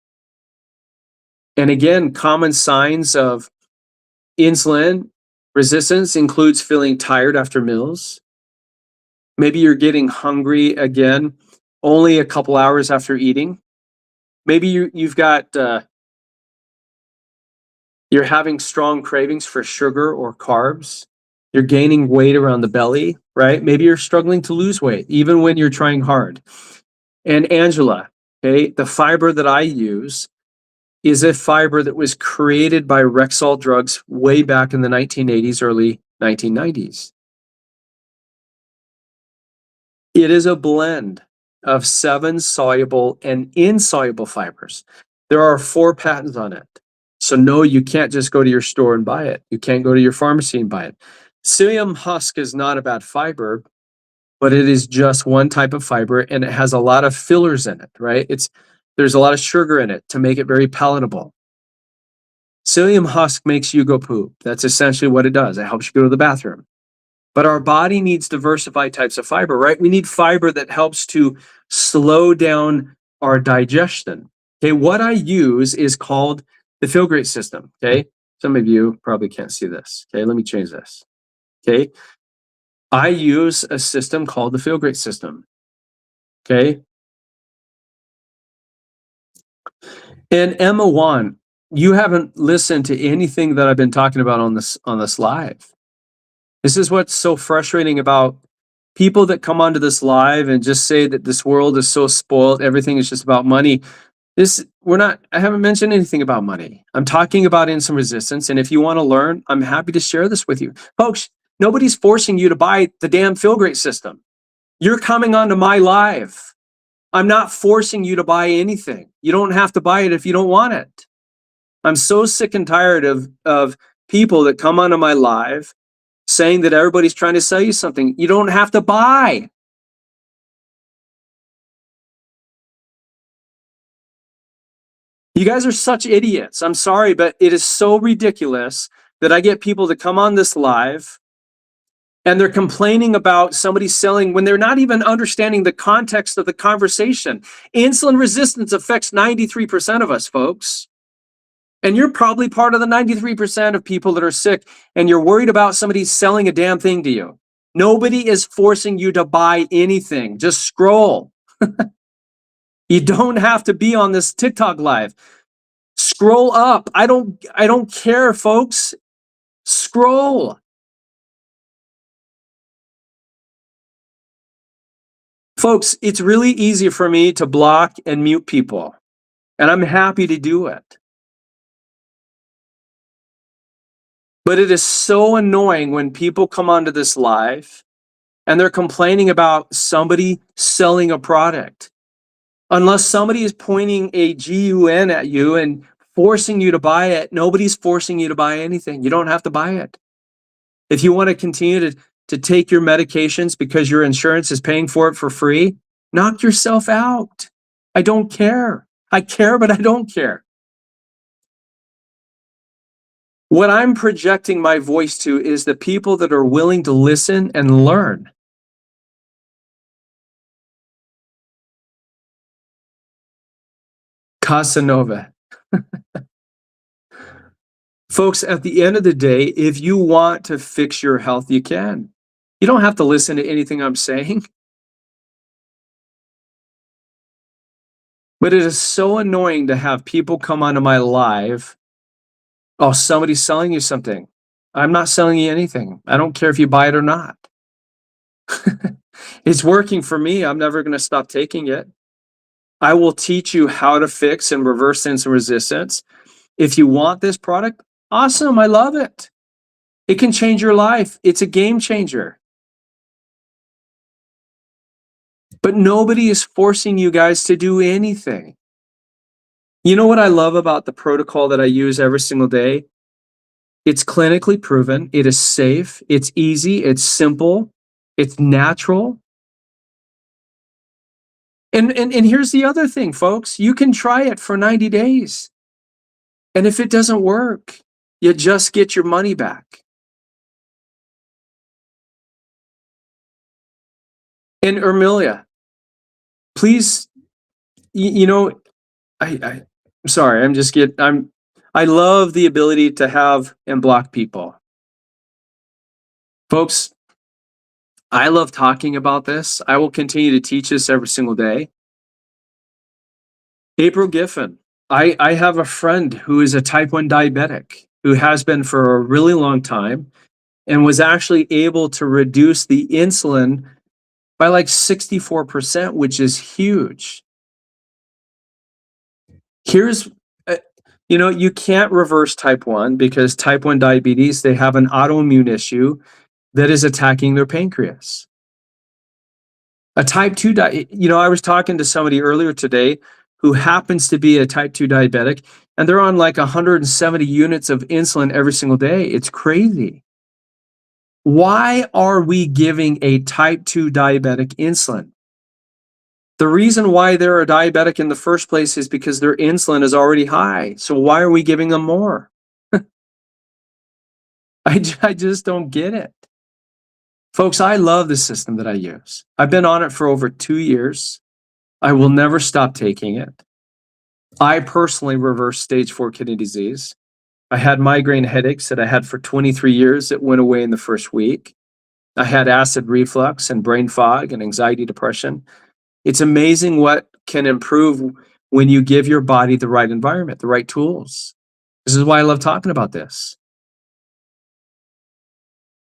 [SPEAKER 1] And again, common signs of insulin resistance includes feeling tired after meals. Maybe you're getting hungry again only a couple hours after eating. Maybe you've got you're having strong cravings for sugar or carbs. You're gaining weight around the belly, right? Maybe you're struggling to lose weight even when you're trying hard. And Angela, okay, the fiber that I use is a fiber that was created by Rexall Drugs way back in the 1980s, early 1990s. It is a blend of 7 soluble and insoluble fibers. There are 4 patents on it. So no, you can't just go to your store and buy it. You can't go to your pharmacy and buy it. Psyllium husk is not a bad fiber, but it is just one type of fiber and it has a lot of fillers in it, right? There's a lot of sugar in it to make it very palatable. Psyllium husk makes you go poop. That's essentially what it does. It helps you go to the bathroom. But our body needs diversified types of fiber, right? We need fiber that helps to slow down our digestion. Okay, what I use is called the Feel Great system. Okay, some of you probably can't see this. Okay, let me change this. Okay, I use a system called the Feel Great system. Okay, and Emma Wan, you haven't listened to anything that I've been talking about on this live. This is what's so frustrating about people that come onto this live and just say that this world is so spoiled, everything is just about money. I haven't mentioned anything about money. I'm talking about insulin resistance. And if you want to learn, I'm happy to share this with you. Folks, nobody's forcing you to buy the damn Feel Great system. You're coming onto my live. I'm not forcing you to buy anything. You don't have to buy it if you don't want it. I'm so sick and tired of people that come onto my live saying that everybody's trying to sell you something. You don't have to buy. You guys are such idiots. I'm sorry, but it is so ridiculous that I get people to come on this live and they're complaining about somebody selling when they're not even understanding the context of the conversation. Insulin resistance affects 93% of us, folks. And you're probably part of the 93% of people that are sick, and you're worried about somebody selling a damn thing to you. Nobody is forcing you to buy anything. Just scroll. You don't have to be on this TikTok live. Scroll up. I don't care, folks. Scroll. Folks, it's really easy for me to block and mute people, and I'm happy to do it. But it is so annoying when people come onto this live and they're complaining about somebody selling a product. Unless somebody is pointing a GUN at you and forcing you to buy it, nobody's forcing you to buy anything. You don't have to buy it. If you want to continue to take your medications because your insurance is paying for it for free, knock yourself out. I don't care. I care, but I don't care. What I'm projecting my voice to is the people that are willing to listen and learn. Casanova. Folks, at the end of the day, if you want to fix your health, you can. You don't have to listen to anything I'm saying. But it is so annoying to have people come onto my live. Oh, somebody's selling you something. I'm not selling you anything. I don't care if you buy it or not. It's working for me. I'm never going to stop taking it. I will teach you how to fix and reverse insulin resistance. If you want this product, awesome. I love it. It can change your life. It's a game changer. But nobody is forcing you guys to do anything. You know what I love about the protocol that I use every single day? It's clinically proven. It is safe. It's easy. It's simple. It's natural. And here's the other thing, folks. You can try it for 90 days. And if it doesn't work, you just get your money back. And Ermilia, please, I'm sorry, I love the ability to have and block people. Folks, I love talking about this. I will continue to teach this every single day. April Giffen, I have a friend who is a type 1 diabetic who has been for a really long time and was actually able to reduce the insulin by like 64%, which is huge. Here's, you can't reverse type 1 because type 1 diabetes, they have an autoimmune issue that is attacking their pancreas. A type 2, I was talking to somebody earlier today who happens to be a type 2 diabetic, and they're on like 170 units of insulin every single day. It's crazy. Why are we giving a type 2 diabetic insulin? The reason why they're a diabetic in the first place is because their insulin is already high. So why are we giving them more? I just don't get it. Folks, I love the system that I use. I've been on it for over 2 years. I will never stop taking it. I personally reversed stage 4 kidney disease. I had migraine headaches that I had for 23 years that went away in the first week. I had acid reflux and brain fog and anxiety, depression. It's amazing what can improve when you give your body the right environment, the right tools. This is why I love talking about this.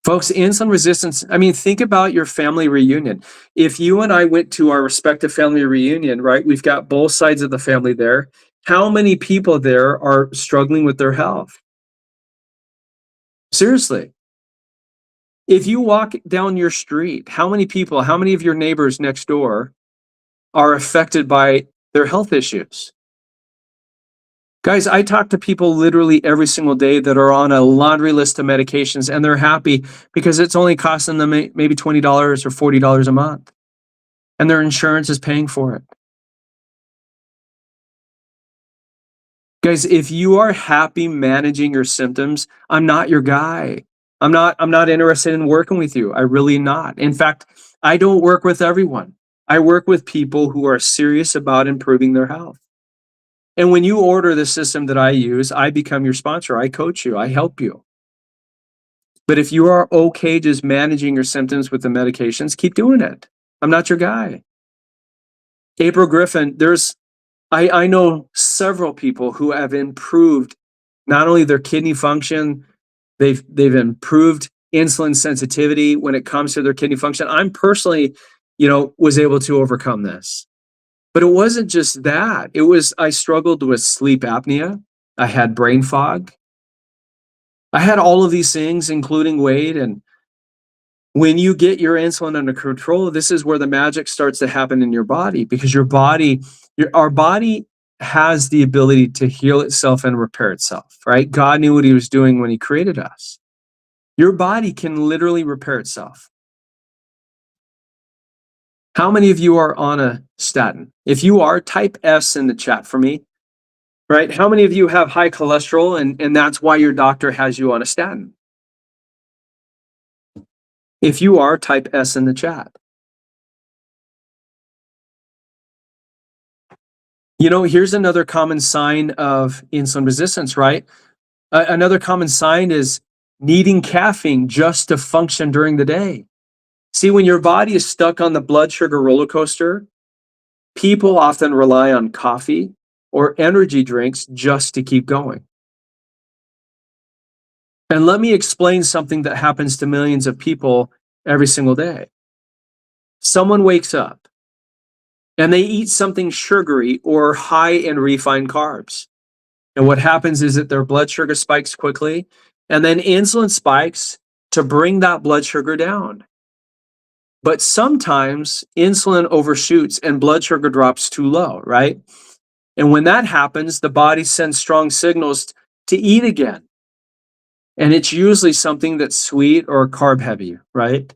[SPEAKER 1] Folks, insulin resistance, think about your family reunion. If you and I went to our respective family reunion, right, we've got both sides of the family there. How many people there are struggling with their health? Seriously. If you walk down your street, how many of your neighbors next door are affected by their health issues? Guys, I talk to people literally every single day that are on a laundry list of medications, and they're happy because it's only costing them maybe $20 or $40 a month, and their insurance is paying for it. Guys, if you are happy managing your symptoms, I'm not your guy. I'm not interested in working with you. I really not. In fact, I don't work with everyone. I work with people who are serious about improving their health. And when you order the system that I use, I become your sponsor. I coach you. I help you. But if you are okay just managing your symptoms with the medications, keep doing it. I'm not your guy. April Griffin, I know several people who have improved not only their kidney function, they've improved insulin sensitivity when it comes to their kidney function. I'm personally, was able to overcome this. But it wasn't just that. I struggled with sleep apnea. I had brain fog. I had all of these things, including weight. And when you get your insulin under control, this is where the magic starts to happen in your body, because our body has the ability to heal itself and repair itself, right? God knew what he was doing when he created us. Your body can literally repair itself. How many of you are on a statin? If you are, type S in the chat for me, right? How many of you have high cholesterol and that's why your doctor has you on a statin? If you are, type S in the chat. Here's another common sign of insulin resistance, right? Another common sign is needing caffeine just to function during the day. See, when your body is stuck on the blood sugar roller coaster, people often rely on coffee or energy drinks just to keep going. And let me explain something that happens to millions of people every single day. Someone wakes up and they eat something sugary or high in refined carbs. And what happens is that their blood sugar spikes quickly, and then insulin spikes to bring that blood sugar down. But sometimes insulin overshoots and blood sugar drops too low, right? And when that happens, the body sends strong signals to eat again. And it's usually something that's sweet or carb heavy, right?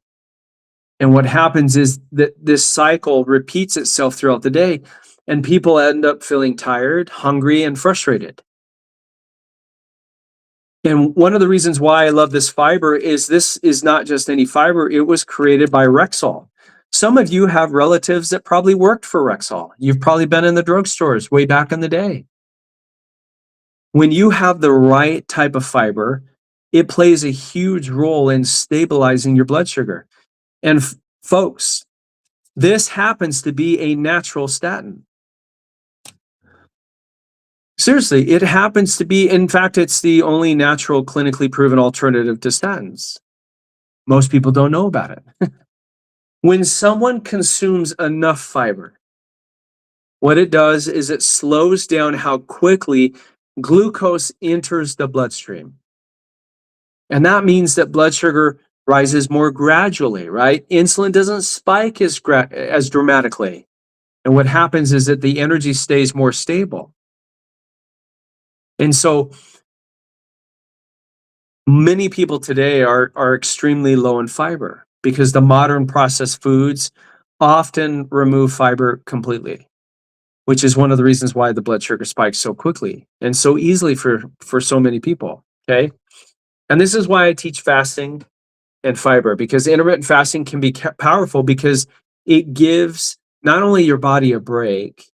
[SPEAKER 1] And what happens is that this cycle repeats itself throughout the day, and people end up feeling tired, hungry, and frustrated. And one of the reasons why I love this fiber is this is not just any fiber, it was created by Rexall. Some of you have relatives that probably worked for Rexall. You've probably been in the drugstores way back in the day. When you have the right type of fiber, it plays a huge role in stabilizing your blood sugar. And folks, this happens to be a natural statin. Seriously, it happens to be, in fact, it's the only natural clinically proven alternative to statins. Most people don't know about it. When someone consumes enough fiber, what it does is it slows down how quickly glucose enters the bloodstream. And that means that blood sugar rises more gradually, right? Insulin doesn't spike as dramatically. And what happens is that the energy stays more stable. And so many people today are extremely low in fiber because the modern processed foods often remove fiber completely, which is one of the reasons why the blood sugar spikes so quickly and so easily for so many people, okay? And this is why I teach fasting and fiber, because intermittent fasting can be powerful because it gives not only your body a break,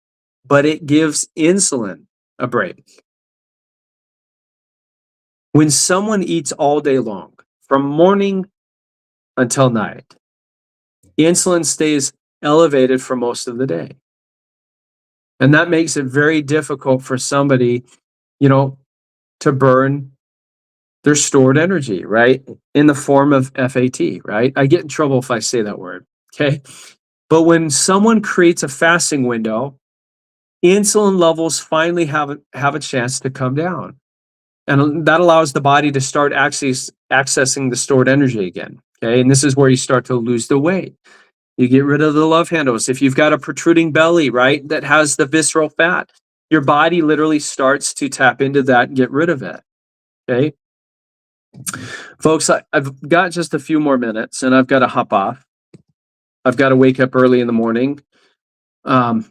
[SPEAKER 1] but it gives insulin a break. When someone eats all day long, from morning until night, insulin stays elevated for most of the day. And that makes it very difficult for somebody, to burn their stored energy, right? In the form of FAT, right? I get in trouble if I say that word, okay? But when someone creates a fasting window, insulin levels finally have a chance to come down. And that allows the body to start accessing the stored energy again, okay? And this is where you start to lose the weight. You get rid of the love handles. If you've got a protruding belly, right, that has the visceral fat, your body literally starts to tap into that and get rid of it, okay? Folks, I've got just a few more minutes and I've got to hop off. I've got to wake up early in the morning. But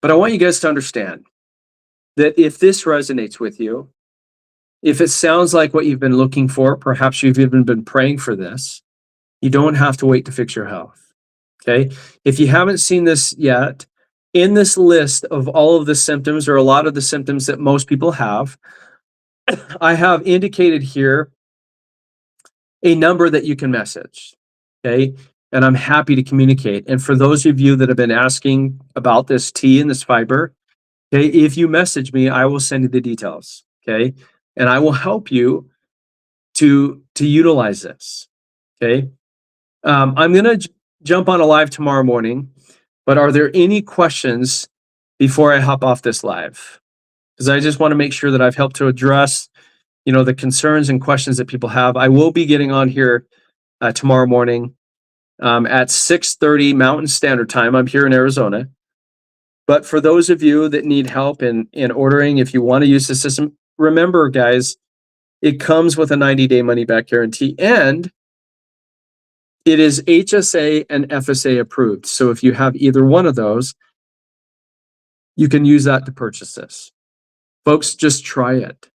[SPEAKER 1] I want you guys to understand that if this resonates with you, if it sounds like what you've been looking for, perhaps you've even been praying for this, you don't have to wait to fix your health, okay? If you haven't seen this yet, in this list of all of the symptoms, or a lot of the symptoms that most people have, I have indicated here a number that you can message, okay? And I'm happy to communicate. And for those of you that have been asking about this tea and this fiber, okay, if you message me, I will send you the details, okay? And I will help you to utilize this, okay? I'm gonna jump on a live tomorrow morning, but are there any questions before I hop off this live? Because I just want to make sure that I've helped to address, the concerns and questions that people have. I will be getting on here tomorrow morning at 6:30 Mountain Standard Time. I'm here in Arizona. But for those of you that need help in ordering, if you want to use the system, remember, guys, it comes with a 90-day money-back guarantee, and it is HSA and FSA approved. So if you have either one of those, you can use that to purchase this. Folks, just try it.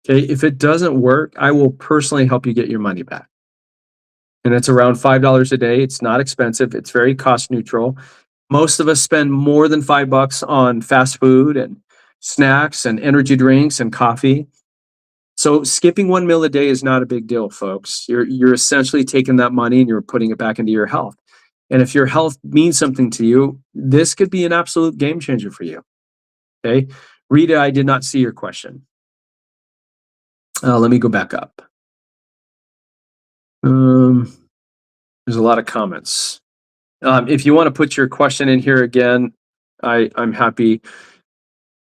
[SPEAKER 1] Okay, if it doesn't work, I will personally help you get your money back. And it's around $5 a day. It's not expensive. It's very cost neutral. Most of us spend more than $5 on fast food and snacks and energy drinks and coffee. So skipping one meal a day is not a big deal, folks. You're essentially taking that money and you're putting it back into your health. And if your health means something to you, this could be an absolute game changer for you. Okay, Rita, I did not see your question. Let me go back up. There's a lot of comments. If you want to put your question in here again, I'm happy.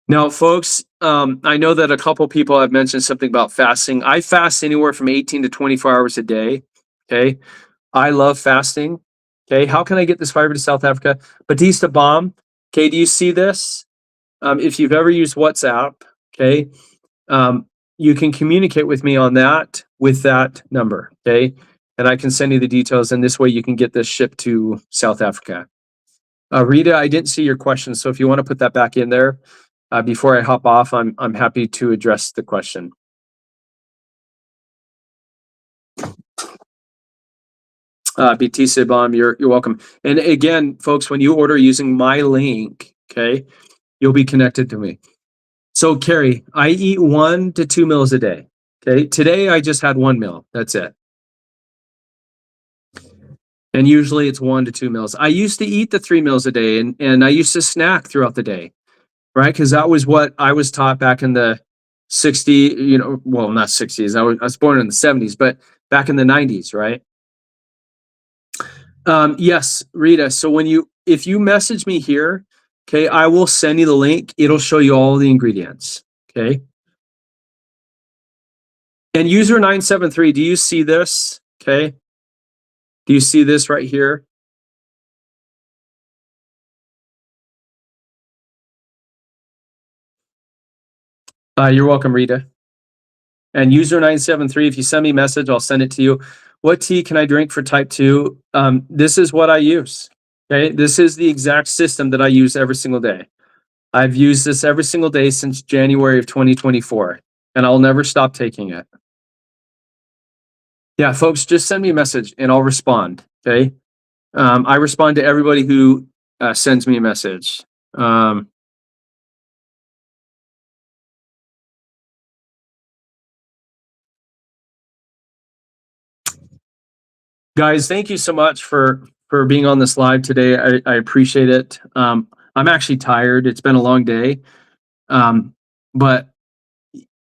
[SPEAKER 1] Now, folks, I know that a couple people have mentioned something about fasting. I fast anywhere from 18 to 24 hours a day. Okay, I love fasting. Okay, how can I get this fiber to South Africa? Batista Bomb. Okay, do you see this? If you've ever used WhatsApp, okay, you can communicate with me on that with that number. Okay, and I can send you the details, and this way you can get this shipped to South Africa. Rita, I didn't see your question, so if you want to put that back in there before I hop off, I'm happy to address the question. BT Sibam, you're welcome. And again, folks, when you order using my link, okay, you'll be connected to me. So Carrie, I eat 1 to 2 meals a day. Okay, today I just had 1 meal. That's it. And usually it's 1 to 2 meals. I used to eat the 3 meals a day, and I used to snack throughout the day, right? Because that was what I was taught back in the 60s, well, not 60s. I was born in the 70s, but back in the 90s, right? Yes, Rita. So if you message me here, okay, I will send you the link. It'll show you all the ingredients. Okay. And user 973, do you see this? Okay. Do you see this right here? You're welcome, Rita. And user 973, if you send me a message, I'll send it to you. What tea can I drink for type 2? This is what I use. Okay. This is the exact system that I use every single day. I've used this every single day since January of 2024, and I'll never stop taking it. Yeah, folks, just send me a message and I'll respond. Okay. I respond to everybody who sends me a message. Guys, thank you so much for being on this live today. I appreciate it. I'm actually tired. It's been a long day. But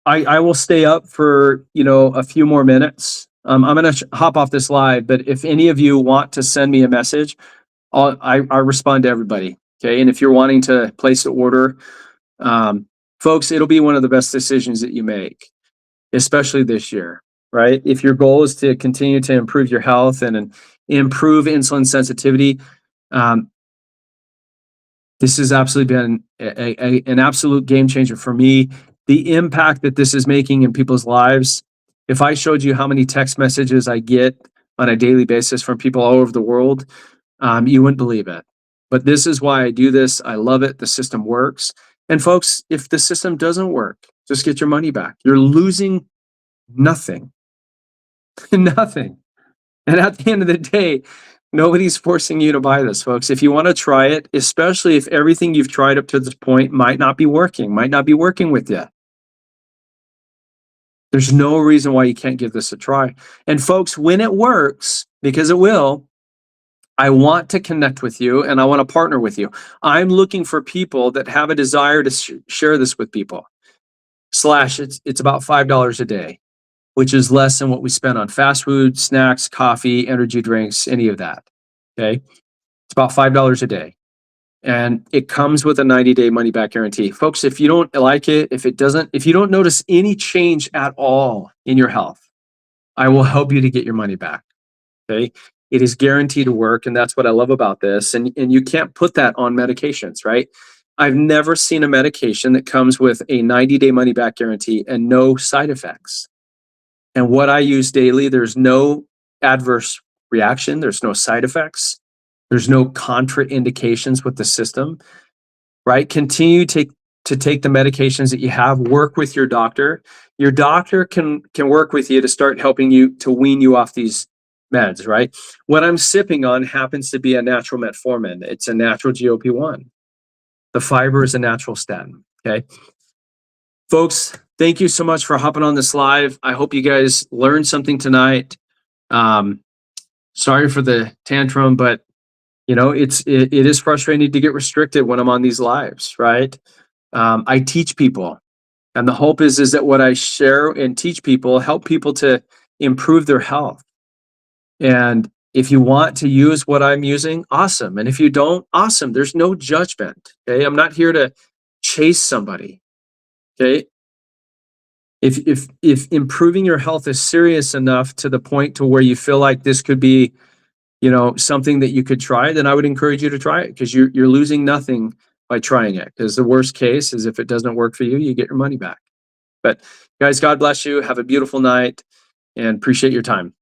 [SPEAKER 1] I will stay up for, a few more minutes. I'm going to hop off this live, but if any of you want to send me a message, I respond to everybody. Okay. And if you're wanting to place an order, folks, it'll be one of the best decisions that you make, especially this year, right? If your goal is to continue to improve your health and improve insulin sensitivity, this has absolutely been an absolute game changer for me. The impact that this is making in people's lives. If I showed you how many text messages I get on a daily basis from people all over the world, you wouldn't believe it. But this is why I do this. I love it. The system works. And folks, if the system doesn't work, just get your money back. You're losing nothing. Nothing. And at the end of the day, nobody's forcing you to buy this, folks. If you want to try it, especially if everything you've tried up to this point might not be working with you, there's no reason why you can't give this a try. And folks, when it works, because it will, I want to connect with you and I want to partner with you. I'm looking for people that have a desire to share this with people. It's about $5 a day, which is less than what we spend on fast food, snacks, coffee, energy drinks, any of that. Okay. It's about $5 a day. And it comes with a 90-day money back guarantee. Folks, if you don't like it, if you don't notice any change at all in your health, I will help you to get your money back. Okay. It is guaranteed to work. And that's what I love about this. And you can't put that on medications, right? I've never seen a medication that comes with a 90-day money back guarantee and no side effects. And what I use daily, there's no adverse reaction. There's no side effects. There's no contraindications with the system, right? Continue to take the medications that you have, work with your doctor. Your doctor can work with you to start helping you to wean you off these meds, right? What I'm sipping on happens to be a natural metformin. It's a natural GLP-1. The fiber is a natural statin, okay? Folks, thank you so much for hopping on this live. I hope you guys learned something tonight. Sorry for the tantrum, but it is frustrating to get restricted when I'm on these lives, right? I teach people, and the hope is that what I share and teach people help people to improve their health. And if you want to use what I'm using, awesome. And if you don't, awesome. There's no judgment. Okay. I'm not here to chase somebody. Okay. If improving your health is serious enough to the point to where you feel like this could be, something that you could try, then I would encourage you to try it, because you're losing nothing by trying it. Because the worst case is if it doesn't work for you, you get your money back. But guys, God bless you. Have a beautiful night and appreciate your time.